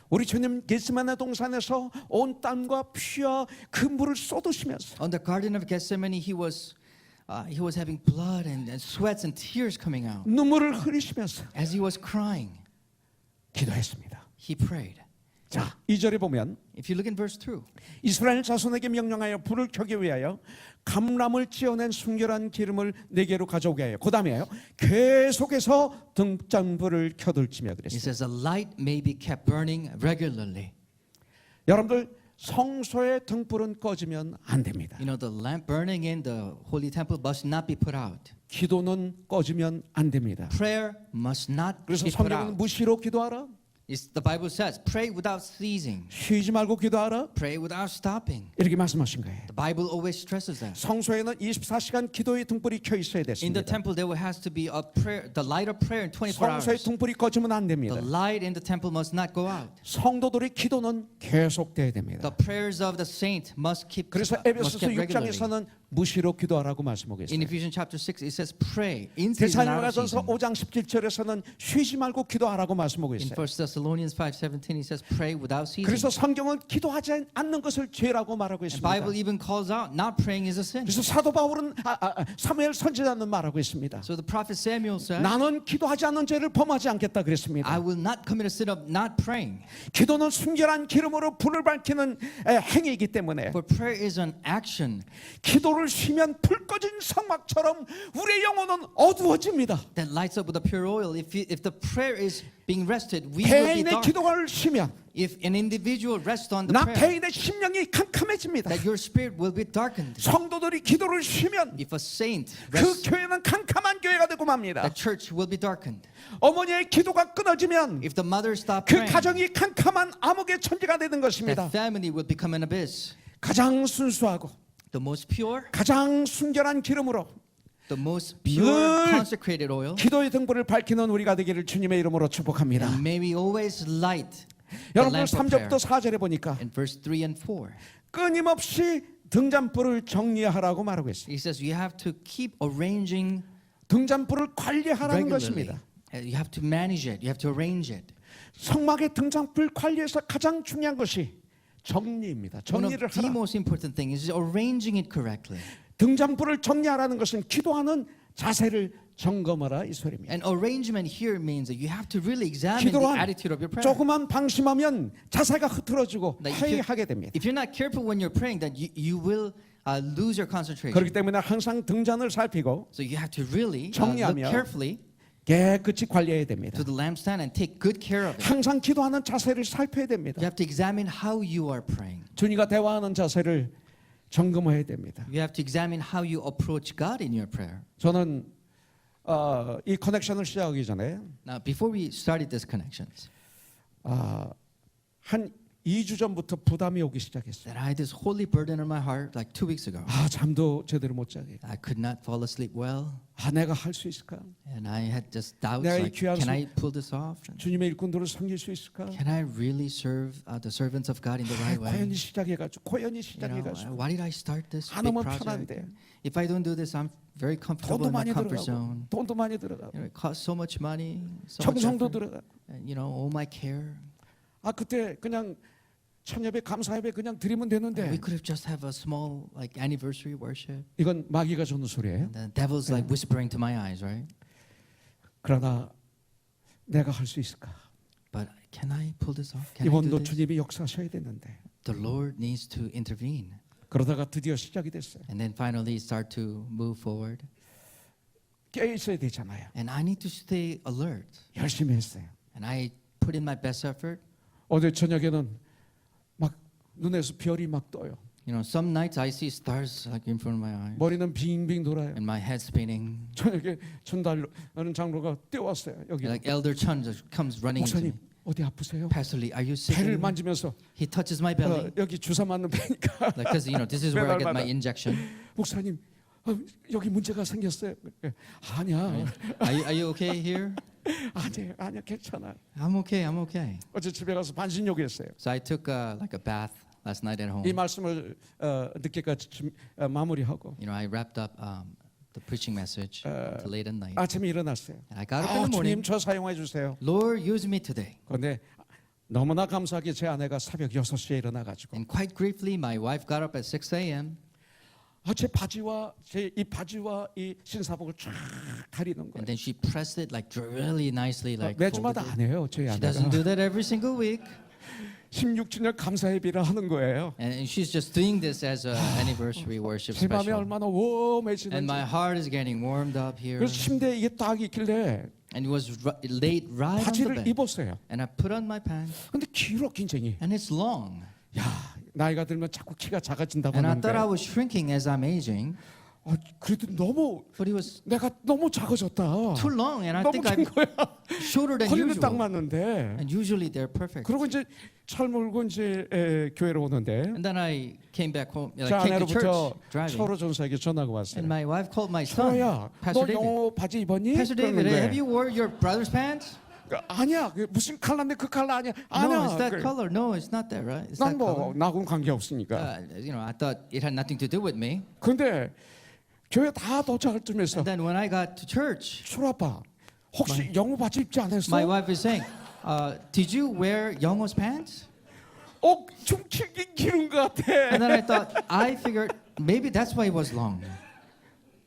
[SPEAKER 1] 우리 주님 겟세마네 동산에서 온 땀과 피와 그 물을 쏟으시면서
[SPEAKER 2] on the Garden of Gethsemane, he was having blood and sweats and tears coming out.
[SPEAKER 1] 눈물을 흘리시면서
[SPEAKER 2] As he was crying,
[SPEAKER 1] 기도했습니다.
[SPEAKER 2] he prayed.
[SPEAKER 1] 자, 2절에 보면
[SPEAKER 2] If you look in verse 2,
[SPEAKER 1] 이스라엘 자손에게 명령하여 불을 켜기 위하여 감람을 찌어낸 순결한 기름을 네개로 가져오게 하여 그 다음에요 계속해서 등잔불을 켜둘지며
[SPEAKER 2] it
[SPEAKER 1] 그랬어요.
[SPEAKER 2] says, a light may be kept burning regularly.
[SPEAKER 1] 여러분들 성소의 등불은 꺼지면 안 됩니다.
[SPEAKER 2] You know, the lamp burning in the holy temple must not be put out.
[SPEAKER 1] 기도는 꺼지면 안 됩니다.
[SPEAKER 2] Prayer must not
[SPEAKER 1] 그래서
[SPEAKER 2] be put
[SPEAKER 1] 성경은
[SPEAKER 2] out.
[SPEAKER 1] 무시로 기도하라.
[SPEAKER 2] The Bible says, pray without ceasing,
[SPEAKER 1] 쉬지 말고 기도하라.
[SPEAKER 2] pray without stopping.
[SPEAKER 1] 이렇게 말씀하신 거예요.
[SPEAKER 2] The Bible always stresses that.
[SPEAKER 1] 성소에는 24시간 기도의 등불이 켜 있어야
[SPEAKER 2] In the
[SPEAKER 1] 됐습니다.
[SPEAKER 2] temple, there has to be a prayer, the light of prayer in 24
[SPEAKER 1] 성소의
[SPEAKER 2] hours.
[SPEAKER 1] 등불이 꺼지면 안 됩니다.
[SPEAKER 2] The light in the temple must not go out.
[SPEAKER 1] 성도들의 기도는 계속돼야
[SPEAKER 2] The
[SPEAKER 1] 됩니다.
[SPEAKER 2] prayers of the saint must
[SPEAKER 1] 그래서
[SPEAKER 2] must
[SPEAKER 1] 에베소서
[SPEAKER 2] get regularly.
[SPEAKER 1] 6장에서는 무시로 기도하라고 말씀하고
[SPEAKER 2] In
[SPEAKER 1] 있어요.
[SPEAKER 2] Ephesians chapter 6, it says, pray in season, out of
[SPEAKER 1] 데살로니가전서
[SPEAKER 2] season.
[SPEAKER 1] 5장 17절에서는 쉬지 말고 기도하라고 말씀하고
[SPEAKER 2] In
[SPEAKER 1] 있어요.
[SPEAKER 2] 1 Thessalonians 5:17, it says, pray without ceasing.
[SPEAKER 1] 그래서 성경은 기도하지 않는 것을 죄라고 말하고
[SPEAKER 2] The
[SPEAKER 1] 있습니다.
[SPEAKER 2] Bible even calls out not praying is a sin.
[SPEAKER 1] 그래서 사도 바울은 사무엘 선지자는 말하고 있습니다.
[SPEAKER 2] So the prophet Samuel said,
[SPEAKER 1] 나는 기도하지 않는 죄를 범하지 않겠다
[SPEAKER 2] I
[SPEAKER 1] 그랬습니다.
[SPEAKER 2] will not commit a sin of not praying.
[SPEAKER 1] 기도는 순결한 기름으로 불을 밝히는 행위이기 때문에
[SPEAKER 2] For prayer is an action
[SPEAKER 1] 기도를 쉬면 불 꺼진 성막처럼 우리의 영혼은 어두워집니다.
[SPEAKER 2] that lights up with the pure oil. If the prayer is being rested, we will be
[SPEAKER 1] 개인의
[SPEAKER 2] dark.
[SPEAKER 1] 기도를 쉬면
[SPEAKER 2] If an individual rests on the
[SPEAKER 1] 나
[SPEAKER 2] prayer,
[SPEAKER 1] 개인의 심령이 캄캄해집니다.
[SPEAKER 2] that your spirit will be darkened.
[SPEAKER 1] 성도들이 기도를 쉬면
[SPEAKER 2] If a saint
[SPEAKER 1] 그
[SPEAKER 2] rests,
[SPEAKER 1] 교회는 캄캄한 교회가 되고 맙니다.
[SPEAKER 2] the church will be darkened.
[SPEAKER 1] 어머니의 기도가 끊어지면
[SPEAKER 2] If the mother stops
[SPEAKER 1] 그
[SPEAKER 2] praying,
[SPEAKER 1] 가정이 캄캄한 암흑의 천지가 되는 것입니다.
[SPEAKER 2] that family will become an abyss.
[SPEAKER 1] 가장 순수하고
[SPEAKER 2] The most pure,
[SPEAKER 1] 가장 순결한 기름으로
[SPEAKER 2] the most pure,
[SPEAKER 1] 늘
[SPEAKER 2] consecrated oil.
[SPEAKER 1] 기도의 등불을 밝히는 우리가 되기를 주님의 이름으로 축복합니다.
[SPEAKER 2] And may we always light the
[SPEAKER 1] 여러분들
[SPEAKER 2] lamp of prayer.
[SPEAKER 1] 3절부터 4절에 보니까
[SPEAKER 2] In verse 3 and 4,
[SPEAKER 1] 끊임없이 등잔불을 정리하라고 말하고 있어요.
[SPEAKER 2] he says you have to keep arranging
[SPEAKER 1] 등잔불을 관리하라는
[SPEAKER 2] regularly.
[SPEAKER 1] 것입니다.
[SPEAKER 2] You have to manage it. You have to arrange it.
[SPEAKER 1] 성막의 등잔불 관리에서 가장 중요한 것이 정리입니다.
[SPEAKER 2] One
[SPEAKER 1] 정리를
[SPEAKER 2] of the
[SPEAKER 1] 하라.
[SPEAKER 2] most important thing is arranging it correctly.
[SPEAKER 1] 등잔불을 정리하라는 것은 기도하는 자세를 점검하라 이 소리입니다.
[SPEAKER 2] And arrangement here means that you have to really examine the
[SPEAKER 1] 기도한
[SPEAKER 2] attitude of your prayer.
[SPEAKER 1] 조금만 방심하면 자세가 흐트러지고
[SPEAKER 2] That
[SPEAKER 1] 회의하게 됩니다.
[SPEAKER 2] if you're not careful when you're praying, that you will lose your concentration.
[SPEAKER 1] 그렇기 때문에 항상 등잔을 살피고
[SPEAKER 2] So you have to really look
[SPEAKER 1] 정리하며
[SPEAKER 2] carefully
[SPEAKER 1] 깨끗이 관리해야 됩니다.
[SPEAKER 2] to the lampstand and take good care of it.
[SPEAKER 1] 항상 기도하는 자세를 살펴야 됩니다.
[SPEAKER 2] You have to examine how you are praying.
[SPEAKER 1] 주님과 대화하는 자세를 점검해야 됩니다.
[SPEAKER 2] You have to examine how you approach God in your prayer.
[SPEAKER 1] 저는 이 커넥션을 시작하기 전에
[SPEAKER 2] Now, before we started this connections,
[SPEAKER 1] 한 2주 전부터 부담이 오기 시작했어요.
[SPEAKER 2] that I had this holy burden on my heart like 2 weeks ago.
[SPEAKER 1] 잠도 제대로 못 자게.
[SPEAKER 2] I could not fall asleep well,
[SPEAKER 1] 내가 할 수 있을까?
[SPEAKER 2] and I had just doubts
[SPEAKER 1] 내가 이
[SPEAKER 2] like,
[SPEAKER 1] 귀한
[SPEAKER 2] can I pull this off?
[SPEAKER 1] 주님의 일꾼들을 섬길 수 있을까?
[SPEAKER 2] Can I really serve the servants of God in the right way?
[SPEAKER 1] 고연히 시작해가지고 고연히
[SPEAKER 2] You
[SPEAKER 1] 시작해가지고
[SPEAKER 2] know, why did I start this
[SPEAKER 1] 안
[SPEAKER 2] big
[SPEAKER 1] 하면
[SPEAKER 2] project?
[SPEAKER 1] 편한데
[SPEAKER 2] If I don't do this, I'm very
[SPEAKER 1] 돈도
[SPEAKER 2] comfortable in my
[SPEAKER 1] 많이
[SPEAKER 2] comfort
[SPEAKER 1] 들어가고
[SPEAKER 2] zone.
[SPEAKER 1] 돈도 많이 들어가고
[SPEAKER 2] You know, it costs so much money, so much
[SPEAKER 1] 정성도
[SPEAKER 2] effort,
[SPEAKER 1] 들어가고
[SPEAKER 2] and, you know, all my care.
[SPEAKER 1] 그때 그냥 천예배 감사예배 그냥 드리면
[SPEAKER 2] We
[SPEAKER 1] 되는데
[SPEAKER 2] could have just have a small like anniversary worship.
[SPEAKER 1] 이건 마귀가 주는 소리예요.
[SPEAKER 2] The devil's like whispering to my eyes, right?
[SPEAKER 1] 그러나 내가 할 수 있을까?
[SPEAKER 2] Can I pull this off? Can I
[SPEAKER 1] 이번도
[SPEAKER 2] do this?
[SPEAKER 1] 주님이 역사하셔야 되는데
[SPEAKER 2] The Lord needs to intervene.
[SPEAKER 1] 그러다가 드디어 시작이 됐어요.
[SPEAKER 2] And then finally start to move forward.
[SPEAKER 1] 깨어 있어야 되잖아요.
[SPEAKER 2] And I need to stay alert.
[SPEAKER 1] 열심히 했어요.
[SPEAKER 2] And I put in my best effort.
[SPEAKER 1] 어제 저녁에는 막 눈에서 별이 막 떠요.
[SPEAKER 2] You know, some nights I see stars like in front of my eyes.
[SPEAKER 1] 머리는 빙빙 돌아요.
[SPEAKER 2] And my head's spinning.
[SPEAKER 1] 저녁에 전달하는 장로가 뛰어왔어요. 여기
[SPEAKER 2] Like Elder Chun just comes running into
[SPEAKER 1] 목사님
[SPEAKER 2] me.
[SPEAKER 1] 어디 아프세요?
[SPEAKER 2] Pastor Lee, are you sick?
[SPEAKER 1] 배를
[SPEAKER 2] anymore?"
[SPEAKER 1] 만지면서
[SPEAKER 2] He touches my belly.
[SPEAKER 1] 여기 주사 맞는 배니까
[SPEAKER 2] Like, because, you know, this is where I get my
[SPEAKER 1] 매달마다.
[SPEAKER 2] injection.
[SPEAKER 1] 목사님 여기 문제가 생겼어요. 아니야
[SPEAKER 2] Are you okay here?
[SPEAKER 1] 아니야 괜찮아.
[SPEAKER 2] I'm okay.
[SPEAKER 1] 어제 집에 가서 반신 요구했어요.
[SPEAKER 2] So I took like a bath last night at home.
[SPEAKER 1] 이 말씀을 늦게까지 마무리하고
[SPEAKER 2] You know, I wrapped up the preaching message till late at night.
[SPEAKER 1] 아침에 일어났어요.
[SPEAKER 2] And I got up in the
[SPEAKER 1] 주님
[SPEAKER 2] morning.
[SPEAKER 1] 저 사용해 주세요.
[SPEAKER 2] Lord, use me today.
[SPEAKER 1] 그런데 너무나 감사하게 제 아내가 새벽 6시에 일어나가지고
[SPEAKER 2] And quite briefly, my wife got up at 6 a.m.
[SPEAKER 1] 제 바지와 이 신사복을 쫙 다리는 거예요.
[SPEAKER 2] And then she pressed it like really nicely, like
[SPEAKER 1] 매주마다
[SPEAKER 2] folded
[SPEAKER 1] 안
[SPEAKER 2] it.
[SPEAKER 1] 해요. 제
[SPEAKER 2] She doesn't
[SPEAKER 1] 아내가
[SPEAKER 2] do that every single week.
[SPEAKER 1] 16주년 감사예배를 하는 거예요.
[SPEAKER 2] And she's just doing this as an anniversary worship
[SPEAKER 1] 제 마음이
[SPEAKER 2] special.
[SPEAKER 1] 얼마나
[SPEAKER 2] And
[SPEAKER 1] 웜해지는지.
[SPEAKER 2] my heart is getting warmed up here.
[SPEAKER 1] 그래서 침대에 이게 딱 있길래
[SPEAKER 2] And it was laid right on the
[SPEAKER 1] 바지를
[SPEAKER 2] bed.
[SPEAKER 1] 입었어요.
[SPEAKER 2] And I put on my pants.
[SPEAKER 1] 근데 길어 굉장히.
[SPEAKER 2] And it's long.
[SPEAKER 1] 야 나이가 들면 자꾸 키가 작아진다고
[SPEAKER 2] And I
[SPEAKER 1] 하는데
[SPEAKER 2] thought I was shrinking as I'm aging.
[SPEAKER 1] 그래도 너무
[SPEAKER 2] But it was
[SPEAKER 1] 내가 너무 작아졌다.
[SPEAKER 2] too long. And I
[SPEAKER 1] 너무
[SPEAKER 2] think
[SPEAKER 1] 긴
[SPEAKER 2] I'm
[SPEAKER 1] 거야.
[SPEAKER 2] shorter than
[SPEAKER 1] 허리는 딱
[SPEAKER 2] usual.
[SPEAKER 1] 맞는데.
[SPEAKER 2] And usually they're perfect.
[SPEAKER 1] 그리고 이제 차를 몰고 이제 교회로 오는데
[SPEAKER 2] And then I came back home,
[SPEAKER 1] 제
[SPEAKER 2] like came to
[SPEAKER 1] 아내로부터
[SPEAKER 2] church driving.
[SPEAKER 1] 서로 전사에게 전화가
[SPEAKER 2] And
[SPEAKER 1] 왔어요.
[SPEAKER 2] my wife called my son,
[SPEAKER 1] 서로야,
[SPEAKER 2] Pastor
[SPEAKER 1] 너
[SPEAKER 2] David.
[SPEAKER 1] 영어 바지 입었니?
[SPEAKER 2] Pastor David,
[SPEAKER 1] 그러는
[SPEAKER 2] have
[SPEAKER 1] 거예요.
[SPEAKER 2] you wore your brother's pants?
[SPEAKER 1] 아니야, 그 무슨 컬러인데 그 컬러 아니야.
[SPEAKER 2] No,
[SPEAKER 1] 아니야.
[SPEAKER 2] it's that
[SPEAKER 1] 그래.
[SPEAKER 2] color. No, it's not that, right? It's that
[SPEAKER 1] 난뭐
[SPEAKER 2] color.
[SPEAKER 1] 나하고는 관계 없으니까.
[SPEAKER 2] You know, I thought it had nothing to do with me.
[SPEAKER 1] 근데 교회 다 도착할 쯤에서
[SPEAKER 2] And then when I got to church,
[SPEAKER 1] 술 아빠 혹시 영어 바지 입지 않았어?
[SPEAKER 2] my wife is saying, "Did you wear Youngho's pants?"
[SPEAKER 1] 좀 길은 것 같아.
[SPEAKER 2] And then I thought, I figured maybe that's why it was long.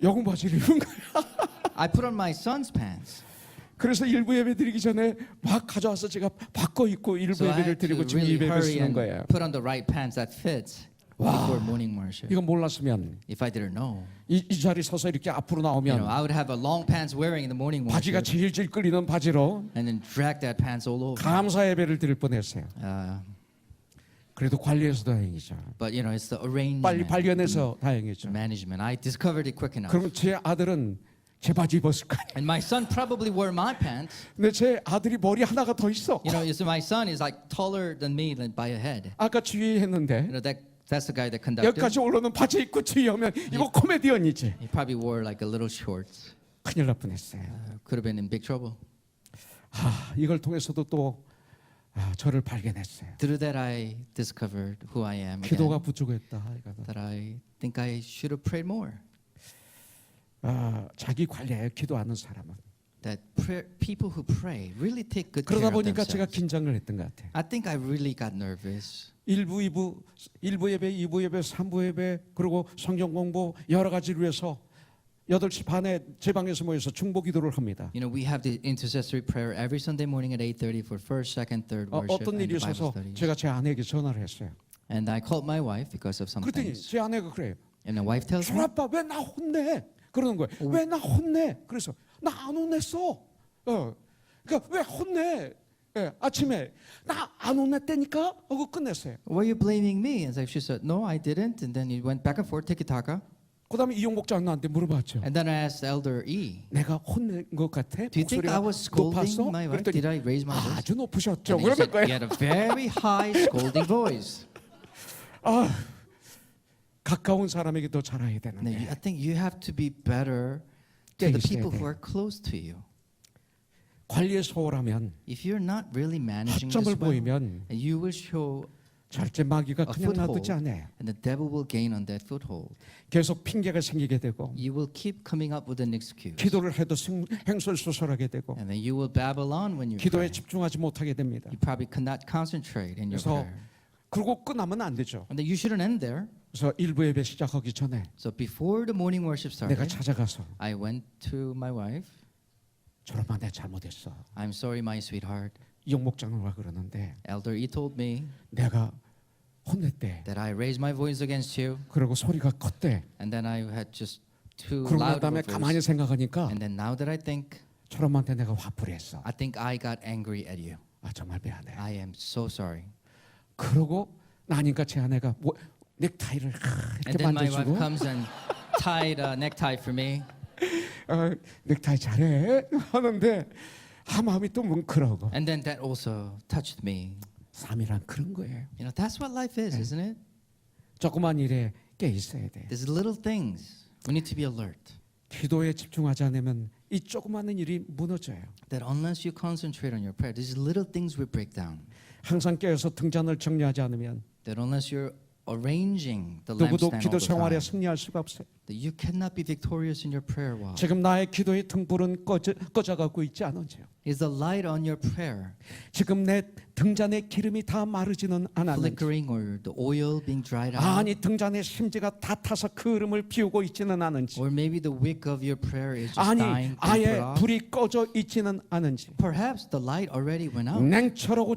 [SPEAKER 1] 영어 바지를 입은 거야.
[SPEAKER 2] I put on my son's pants.
[SPEAKER 1] 그래서 일부 예배 드리기 전에 막 가져와서 제가 바꿔 입고 일부
[SPEAKER 2] So I
[SPEAKER 1] 예배를
[SPEAKER 2] had to
[SPEAKER 1] 드리고 지금
[SPEAKER 2] really
[SPEAKER 1] 예배를
[SPEAKER 2] hurry
[SPEAKER 1] 쓰는
[SPEAKER 2] and
[SPEAKER 1] 거예요.
[SPEAKER 2] put on the right pants that fits before morning worship.
[SPEAKER 1] 이거 몰랐으면
[SPEAKER 2] If I didn't know,
[SPEAKER 1] 이 자리 서서 이렇게 앞으로
[SPEAKER 2] you know,
[SPEAKER 1] 나오면
[SPEAKER 2] I would have a long pants wearing in the morning
[SPEAKER 1] 바지가
[SPEAKER 2] worship,
[SPEAKER 1] 질질 끌리는 바지로
[SPEAKER 2] and then drag that pants all over.
[SPEAKER 1] 감사 예배를 드릴 뻔했어요. 그래도 관리해서 다행이죠.
[SPEAKER 2] But you know, it's the
[SPEAKER 1] 빨리
[SPEAKER 2] arrangement,
[SPEAKER 1] 발견해서 다행이죠.
[SPEAKER 2] management. I discovered it quick enough.
[SPEAKER 1] 그럼 제 아들은 제 바지 입었을 거예요.
[SPEAKER 2] And my son probably wore my pants.
[SPEAKER 1] 근데 제 아들이 머리 하나가 더 있어.
[SPEAKER 2] You know, so my son is like taller than me by a head.
[SPEAKER 1] 아까 주의했는데
[SPEAKER 2] You know, that's the guy that conducted.
[SPEAKER 1] 여기까지 올라오는 바지 입고 주의하면 이거 코미디언이지.
[SPEAKER 2] He probably wore like a little shorts.
[SPEAKER 1] 큰일 날 뻔했어요.
[SPEAKER 2] Could have been in big trouble.
[SPEAKER 1] 이걸 통해서도 또 저를 발견했어요.
[SPEAKER 2] Through that, I discovered who I am
[SPEAKER 1] 기도가
[SPEAKER 2] again.
[SPEAKER 1] 부족했다.
[SPEAKER 2] That I think I should have prayed more.
[SPEAKER 1] 자기 관리에 기도하는 사람은
[SPEAKER 2] That people who pray really take good care
[SPEAKER 1] 그러다
[SPEAKER 2] of
[SPEAKER 1] 보니까 제가
[SPEAKER 2] themselves.
[SPEAKER 1] 긴장을 했던 것 같아요.
[SPEAKER 2] I think I really got nervous.
[SPEAKER 1] 1부 예배, 2부 예배, 3부 예배 그리고 성경 공부 여러 가지를 위해서 8시 반에 제 방에서 모여서 중보 기도를 합니다.
[SPEAKER 2] You know, we have the intercessory prayer every Sunday morning at 8:30 for first, second, third worship
[SPEAKER 1] 어떤
[SPEAKER 2] and
[SPEAKER 1] 일이
[SPEAKER 2] Bible
[SPEAKER 1] 있어서
[SPEAKER 2] studies.
[SPEAKER 1] 제가 제 아내에게 전화를 했어요.
[SPEAKER 2] And I called my wife because of some
[SPEAKER 1] 그랬더니
[SPEAKER 2] things.
[SPEAKER 1] 제 아내가 그래요.
[SPEAKER 2] And my wife tells
[SPEAKER 1] 준
[SPEAKER 2] me,
[SPEAKER 1] 아빠 왜 나 혼내? 그러는 거예요. 왜 나 혼내? 그래서 나 안 혼냈어. 그러니까 왜 혼내? 아침에 나 안 혼냈다니까 하고 끝냈어요.
[SPEAKER 2] "Why are you blaming me?" And she said, "No, I didn't." And then it went back and forth, tiki-taka.
[SPEAKER 1] 그다음에 이용 목장한테 물어봤죠.
[SPEAKER 2] And then I asked Elder E,
[SPEAKER 1] 내가 혼낸 것 같아?
[SPEAKER 2] "Do you think I was scolding my wife? Did I raise my voice?"
[SPEAKER 1] 아주 높으셨죠.
[SPEAKER 2] And he
[SPEAKER 1] 그러는
[SPEAKER 2] said,
[SPEAKER 1] 거예요.
[SPEAKER 2] "You had a very high scolding voice."
[SPEAKER 1] 가까운 사람에게 더 잘해야
[SPEAKER 2] Now,
[SPEAKER 1] 되는데
[SPEAKER 2] I think you have to be better to the people who are close to you.
[SPEAKER 1] 관리에 소홀하면
[SPEAKER 2] If you're not really managing
[SPEAKER 1] 허점을
[SPEAKER 2] this well,
[SPEAKER 1] 보이면
[SPEAKER 2] you will show
[SPEAKER 1] 절대 마귀가
[SPEAKER 2] a
[SPEAKER 1] 그냥
[SPEAKER 2] foothold,
[SPEAKER 1] 놔두지 않아요.
[SPEAKER 2] and the devil will gain on that foothold.
[SPEAKER 1] 계속 핑계가 생기게 되고
[SPEAKER 2] You will keep coming up with an excuse,
[SPEAKER 1] 기도를 해도 행설수설하게 되고
[SPEAKER 2] and then you will babble on when you
[SPEAKER 1] 기도에
[SPEAKER 2] pray.
[SPEAKER 1] 집중하지 못하게 됩니다.
[SPEAKER 2] You probably cannot concentrate in your
[SPEAKER 1] 그래서
[SPEAKER 2] prayer.
[SPEAKER 1] 그러고 끝나면 안 되죠.
[SPEAKER 2] And then you shouldn't end there.
[SPEAKER 1] 그래서 일부 예배 시작하기 전에
[SPEAKER 2] So before the morning worship
[SPEAKER 1] 내가
[SPEAKER 2] started,
[SPEAKER 1] 찾아가서
[SPEAKER 2] I went to my wife.
[SPEAKER 1] 저놈아 내 잘못했어.
[SPEAKER 2] I'm sorry, my sweetheart.
[SPEAKER 1] 이용 목장로가 그러는데
[SPEAKER 2] Elder E told me
[SPEAKER 1] 내가 혼냈대.
[SPEAKER 2] that I raised my voice against you,
[SPEAKER 1] 그리고 소리가 컸대.
[SPEAKER 2] and then I had just too
[SPEAKER 1] 그러고 난
[SPEAKER 2] loud of
[SPEAKER 1] 다음에
[SPEAKER 2] a voice.
[SPEAKER 1] 가만히 생각하니까
[SPEAKER 2] And then now that I think,
[SPEAKER 1] 저놈한테 내가 화풀이 했어.
[SPEAKER 2] I think I got angry at you.
[SPEAKER 1] 아 정말 미안해.
[SPEAKER 2] I am so sorry.
[SPEAKER 1] 그러고 나니까 제 아내가 뭐, 넥타이를
[SPEAKER 2] And
[SPEAKER 1] 이렇게
[SPEAKER 2] then my wife
[SPEAKER 1] 만져주고
[SPEAKER 2] comes and tied a necktie for me.
[SPEAKER 1] 넥타이 잘해 하는데 마음이 또 뭉클하고
[SPEAKER 2] And then that also touched me.
[SPEAKER 1] 삶이란 그런 거예요.
[SPEAKER 2] You know, that's what life is, isn't it?
[SPEAKER 1] 조그만 일에 깨 있어야 돼.
[SPEAKER 2] There's little things. We need to be alert.
[SPEAKER 1] 기도에 집중하지 않으면 이 조그마한 일이 무너져요.
[SPEAKER 2] That unless you concentrate on your prayer, these little things will break down.
[SPEAKER 1] 항상 깨어서 등잔을 정리하지 않으면
[SPEAKER 2] That unless you're arranging the
[SPEAKER 1] 누구도
[SPEAKER 2] lampstand
[SPEAKER 1] 기도
[SPEAKER 2] all the
[SPEAKER 1] 생활에
[SPEAKER 2] time,
[SPEAKER 1] 승리할 수가 없어요.
[SPEAKER 2] that you cannot be victorious in your prayer walk.
[SPEAKER 1] 지금 나의 기도의 등불은 꺼져가고 있지 않은지요.
[SPEAKER 2] Is the light on your prayer
[SPEAKER 1] 지금 내 등잔에 기름이 다 마르지는 않았는지.
[SPEAKER 2] flickering or the oil being dried out?
[SPEAKER 1] 아니 등잔에 심지가 다 타서 그 흐름을 피우고 있지는 않은지.
[SPEAKER 2] Or maybe the wick of your prayer is just
[SPEAKER 1] 아니
[SPEAKER 2] dying, being put
[SPEAKER 1] 아예
[SPEAKER 2] off?
[SPEAKER 1] 불이 꺼져 있지는 않은지.
[SPEAKER 2] Perhaps the light already went out.
[SPEAKER 1] 냉철하고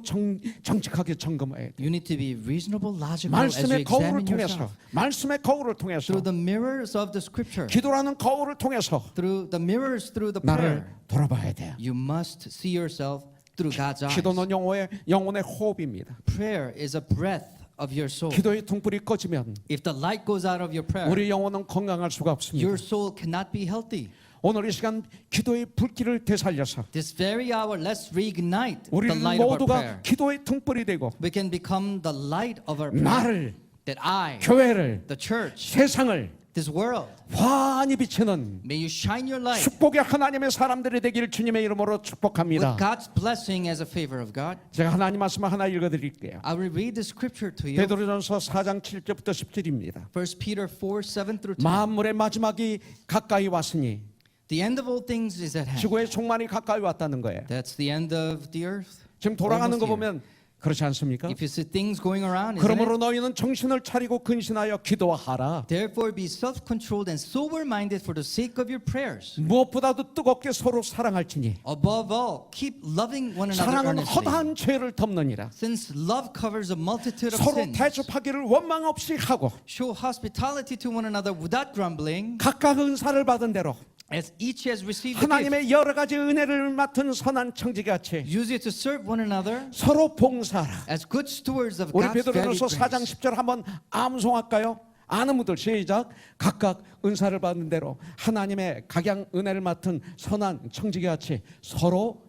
[SPEAKER 1] 정직하게 점검해야 돼.
[SPEAKER 2] You need to be reasonable, logical as you
[SPEAKER 1] 말씀의 거울을
[SPEAKER 2] examine
[SPEAKER 1] 통해서
[SPEAKER 2] yourself.
[SPEAKER 1] 말씀의 거울을 통해서
[SPEAKER 2] Through the mirrors of the scripture,
[SPEAKER 1] 기도라는 거울을 통해서
[SPEAKER 2] through the mirrors, through the
[SPEAKER 1] 나를
[SPEAKER 2] prayer,
[SPEAKER 1] 돌아봐야 돼요.
[SPEAKER 2] you must see yourself through God's eyes.
[SPEAKER 1] 기도는 영혼의 호흡입니다.
[SPEAKER 2] Prayer is a breath of your soul.
[SPEAKER 1] 기도의 등불이 꺼지면
[SPEAKER 2] If the light goes out of your prayer,
[SPEAKER 1] 우리 영혼은 건강할 수가 없습니다.
[SPEAKER 2] your soul cannot be healthy.
[SPEAKER 1] 오늘 이 시간 기도의 불길을 되살려서
[SPEAKER 2] This very hour, let's reignite the
[SPEAKER 1] 우리
[SPEAKER 2] light of our
[SPEAKER 1] 모두가
[SPEAKER 2] prayer.
[SPEAKER 1] 기도의 등불이 되고
[SPEAKER 2] We can become the light of our prayer.
[SPEAKER 1] 나를,
[SPEAKER 2] That I,
[SPEAKER 1] 교회를,
[SPEAKER 2] the church,
[SPEAKER 1] 세상을
[SPEAKER 2] this world,
[SPEAKER 1] 환히 비치는
[SPEAKER 2] may you shine your light
[SPEAKER 1] 축복의 하나님의 사람들이 되기를 주님의 이름으로
[SPEAKER 2] with
[SPEAKER 1] 축복합니다.
[SPEAKER 2] God's blessing as a favor of God.
[SPEAKER 1] 제가 하나님 말씀을 하나 읽어드릴게요.
[SPEAKER 2] I will read the scripture to you.
[SPEAKER 1] 베드로전서 4장 7절부터 10절입니다.
[SPEAKER 2] 1 Peter 4, 7 through 10.
[SPEAKER 1] 만물의 마지막이 가까이 왔으니
[SPEAKER 2] The end of all things is at hand.
[SPEAKER 1] 지구의 종말이 가까이 왔다는 거예요.
[SPEAKER 2] That's the end of the earth.
[SPEAKER 1] 지금 돌아가는 거
[SPEAKER 2] Almost here.
[SPEAKER 1] 보면 그렇지 않습니까?
[SPEAKER 2] If you see things going around, isn't
[SPEAKER 1] 그러므로
[SPEAKER 2] it?
[SPEAKER 1] 너희는 정신을 차리고 근신하여 기도하라.
[SPEAKER 2] Therefore be self-controlled and sober-minded for the sake of your prayers.
[SPEAKER 1] 무엇보다도 뜨겁게 서로 사랑할지니
[SPEAKER 2] Above all, keep loving one another
[SPEAKER 1] 사랑은
[SPEAKER 2] earnestly.
[SPEAKER 1] 허다한 죄를 덮느니라.
[SPEAKER 2] Since love covers a multitude of
[SPEAKER 1] 서로
[SPEAKER 2] sins,
[SPEAKER 1] 대접하기를 원망 없이 하고
[SPEAKER 2] show hospitality to one another without grumbling,
[SPEAKER 1] 각각 은사를 받은 대로
[SPEAKER 2] as each has received a gift.
[SPEAKER 1] 하나님의 여러 가지 은혜를 맡은 선한 청지같이
[SPEAKER 2] Use it to serve one another
[SPEAKER 1] 서로 봉사하라.
[SPEAKER 2] as good stewards of
[SPEAKER 1] 우리
[SPEAKER 2] God's very
[SPEAKER 1] 베드로전서 4장
[SPEAKER 2] grace.
[SPEAKER 1] 10절 한번 암송할까요? 아는 분들 시작. 각각 은사를 받은 대로 하나님의 각양 은혜를 맡은 선한 청지기같이 서로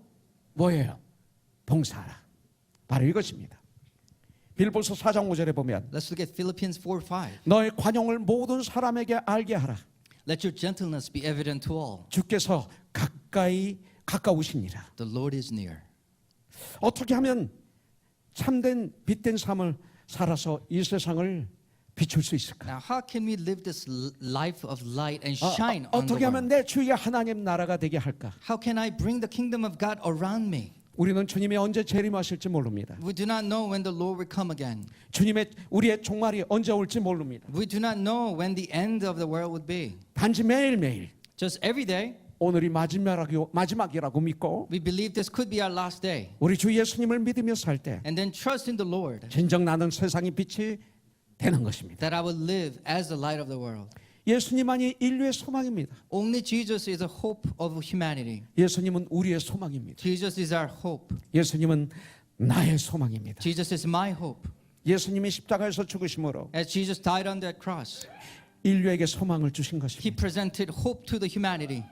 [SPEAKER 1] 뭐예요? 봉사하라. 바로 이것입니다. 빌보서 4장 5절에 보면
[SPEAKER 2] Let's look at Philippians 4:5.
[SPEAKER 1] 너의 관용을 모든 사람에게 알게 하라.
[SPEAKER 2] Let your gentleness be evident to all.
[SPEAKER 1] 주께서 가까우시니라.
[SPEAKER 2] The Lord is near.
[SPEAKER 1] 어떻게 하면 참된 빛된 삶을 살아서 이 세상을 비출 수 있을까?
[SPEAKER 2] Now, how can we live this life of light and shine on the
[SPEAKER 1] 어떻게 하면
[SPEAKER 2] world?
[SPEAKER 1] 내 주위에 하나님 나라가 되게 할까?
[SPEAKER 2] How can I bring the kingdom of God around me?
[SPEAKER 1] 우리는 주님이 언제 재림하실지 모릅니다.
[SPEAKER 2] We do not know when the Lord will come again.
[SPEAKER 1] 우리의 종말이 언제 올지 모릅니다.
[SPEAKER 2] We do not know when the end of the world would be.
[SPEAKER 1] 단지 매일매일
[SPEAKER 2] Just every day,
[SPEAKER 1] 오늘이 마지막이라고 믿고
[SPEAKER 2] we believe this could be our last day.
[SPEAKER 1] 우리 주 예수님을 믿으며 살 때
[SPEAKER 2] And then trust in the Lord
[SPEAKER 1] 진정 나는 세상의 빛이 되는 것입니다.
[SPEAKER 2] that I will live as the light of the world.
[SPEAKER 1] 예수님만이 인류의 소망입니다.
[SPEAKER 2] Only Jesus is a hope of humanity.
[SPEAKER 1] 예수님은 우리의 소망입니다.
[SPEAKER 2] Jesus is our hope.
[SPEAKER 1] 예수님은 나의 소망입니다.
[SPEAKER 2] Jesus is my hope.
[SPEAKER 1] 예수님이 십자가에서 죽으심으로
[SPEAKER 2] As Jesus died on that cross,
[SPEAKER 1] 인류에게 소망을 주신
[SPEAKER 2] He
[SPEAKER 1] 것입니다.
[SPEAKER 2] presented hope to the humanity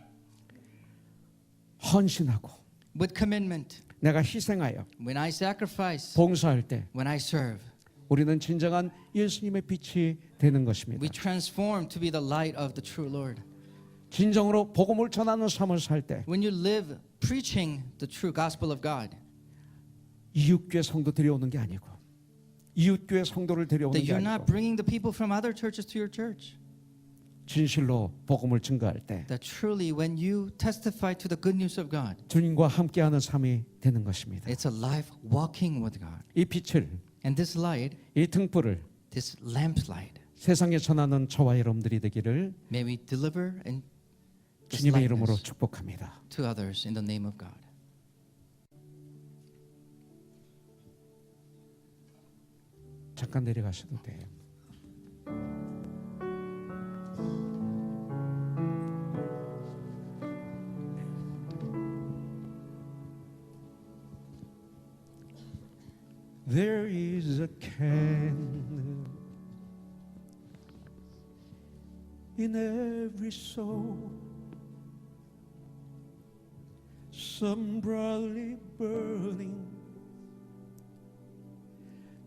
[SPEAKER 1] 헌신하고
[SPEAKER 2] with commitment.
[SPEAKER 1] 내가 희생하여
[SPEAKER 2] When I sacrifice,
[SPEAKER 1] 봉사할 때
[SPEAKER 2] when I serve,
[SPEAKER 1] 우리는 진정한 예수님의 빛이 되는 것입니다.
[SPEAKER 2] we transform to be the light of the true Lord.
[SPEAKER 1] 진정으로 복음을 전하는 삶을 살 때
[SPEAKER 2] When you live preaching the true gospel of God,
[SPEAKER 1] 이웃교회 성도 데려오는 게 아니고 이웃교회 성도를 데려오는
[SPEAKER 2] that
[SPEAKER 1] 게
[SPEAKER 2] you're not
[SPEAKER 1] 아니고
[SPEAKER 2] bringing the people from other churches to your church.
[SPEAKER 1] 진실로 복음을 증거할 때
[SPEAKER 2] That truly when you testify to the good news of God,
[SPEAKER 1] 주님과 함께하는 삶이 되는 것입니다.
[SPEAKER 2] it's a life walking with God.
[SPEAKER 1] 이 빛을
[SPEAKER 2] And this light,
[SPEAKER 1] 이 등불을
[SPEAKER 2] this lamp light,
[SPEAKER 1] 세상에 전하는 저와 여러분들이 되기를
[SPEAKER 2] may we deliver and
[SPEAKER 1] 주님의 이름으로 축복합니다.
[SPEAKER 2] to others in the name of God.
[SPEAKER 1] 잠깐 내려가셔도 돼요. There is a candle in every soul, some brightly burning,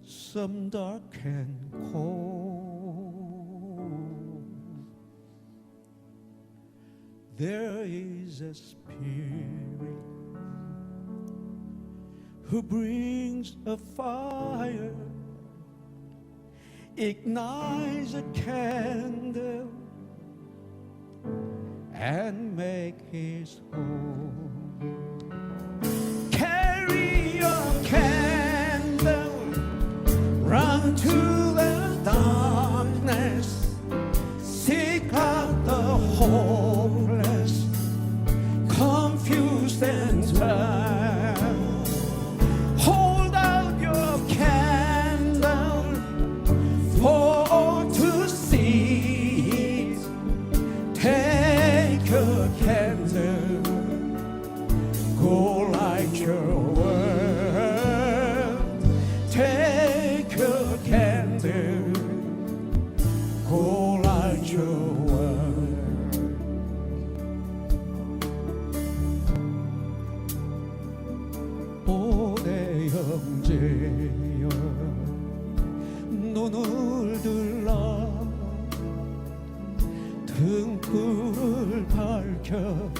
[SPEAKER 1] some dark and cold. There is a spirit who brings a fire, ignites a candle, and make his home. Carry your candle, run to the darkness, seek out the hopeless, confused and tired. Hold out your candle for all to see. Take your candle, go light your world. Take your candle, go light your world. 오 내 형제여, 눈을 들라, 등불을 밝혀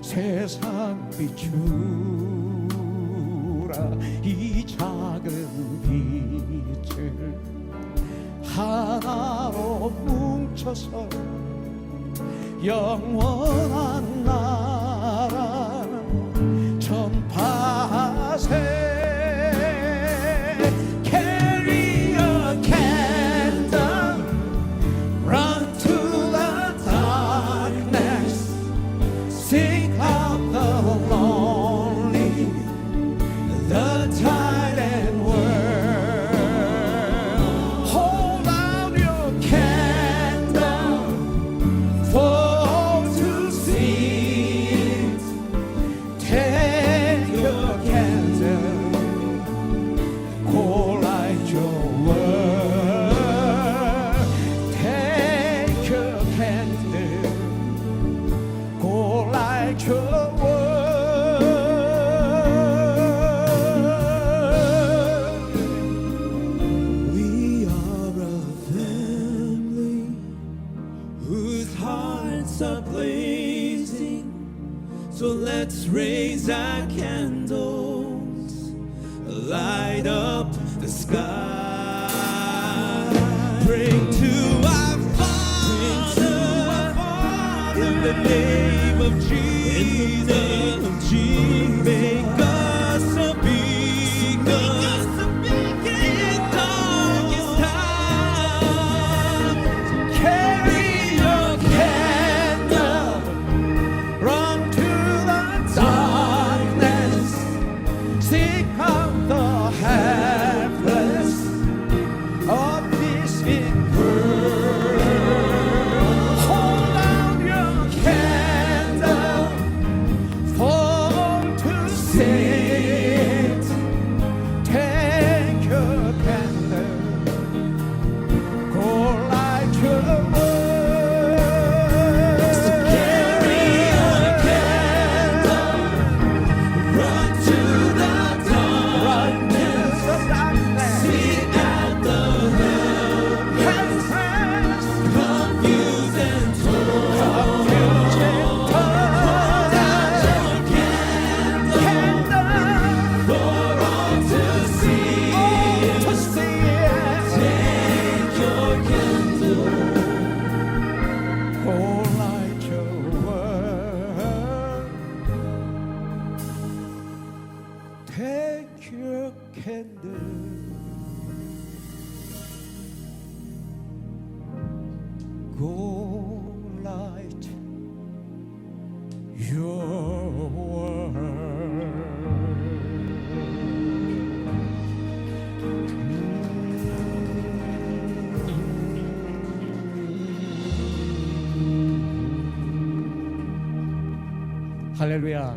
[SPEAKER 1] 세상 비추라. 이 작은 빛을 하나로 뭉쳐서 영원한 나라 전파하세. Carry your candle, run to the darkness, seek out the lonely, the tired and world. Hold out your candle for all to see. Take your candle, go light your world. Take your candle, go light your world. We are a family whose hearts are blazing. So let's raise our candles, light up the sky. Bring to our Father, in the name of Jesus. Make us a beacon in darkest time. Carry your candle, run to the darkness, seek out the helpless of this world. Hold out your candle for all to see. Take your candle, go light your world. So carry your candle, run to the darkness, seek out the helpless, confused and torn. Hold out your candle for all to see. Take your candle, go light your world. Take your candle, go light 할렐루야.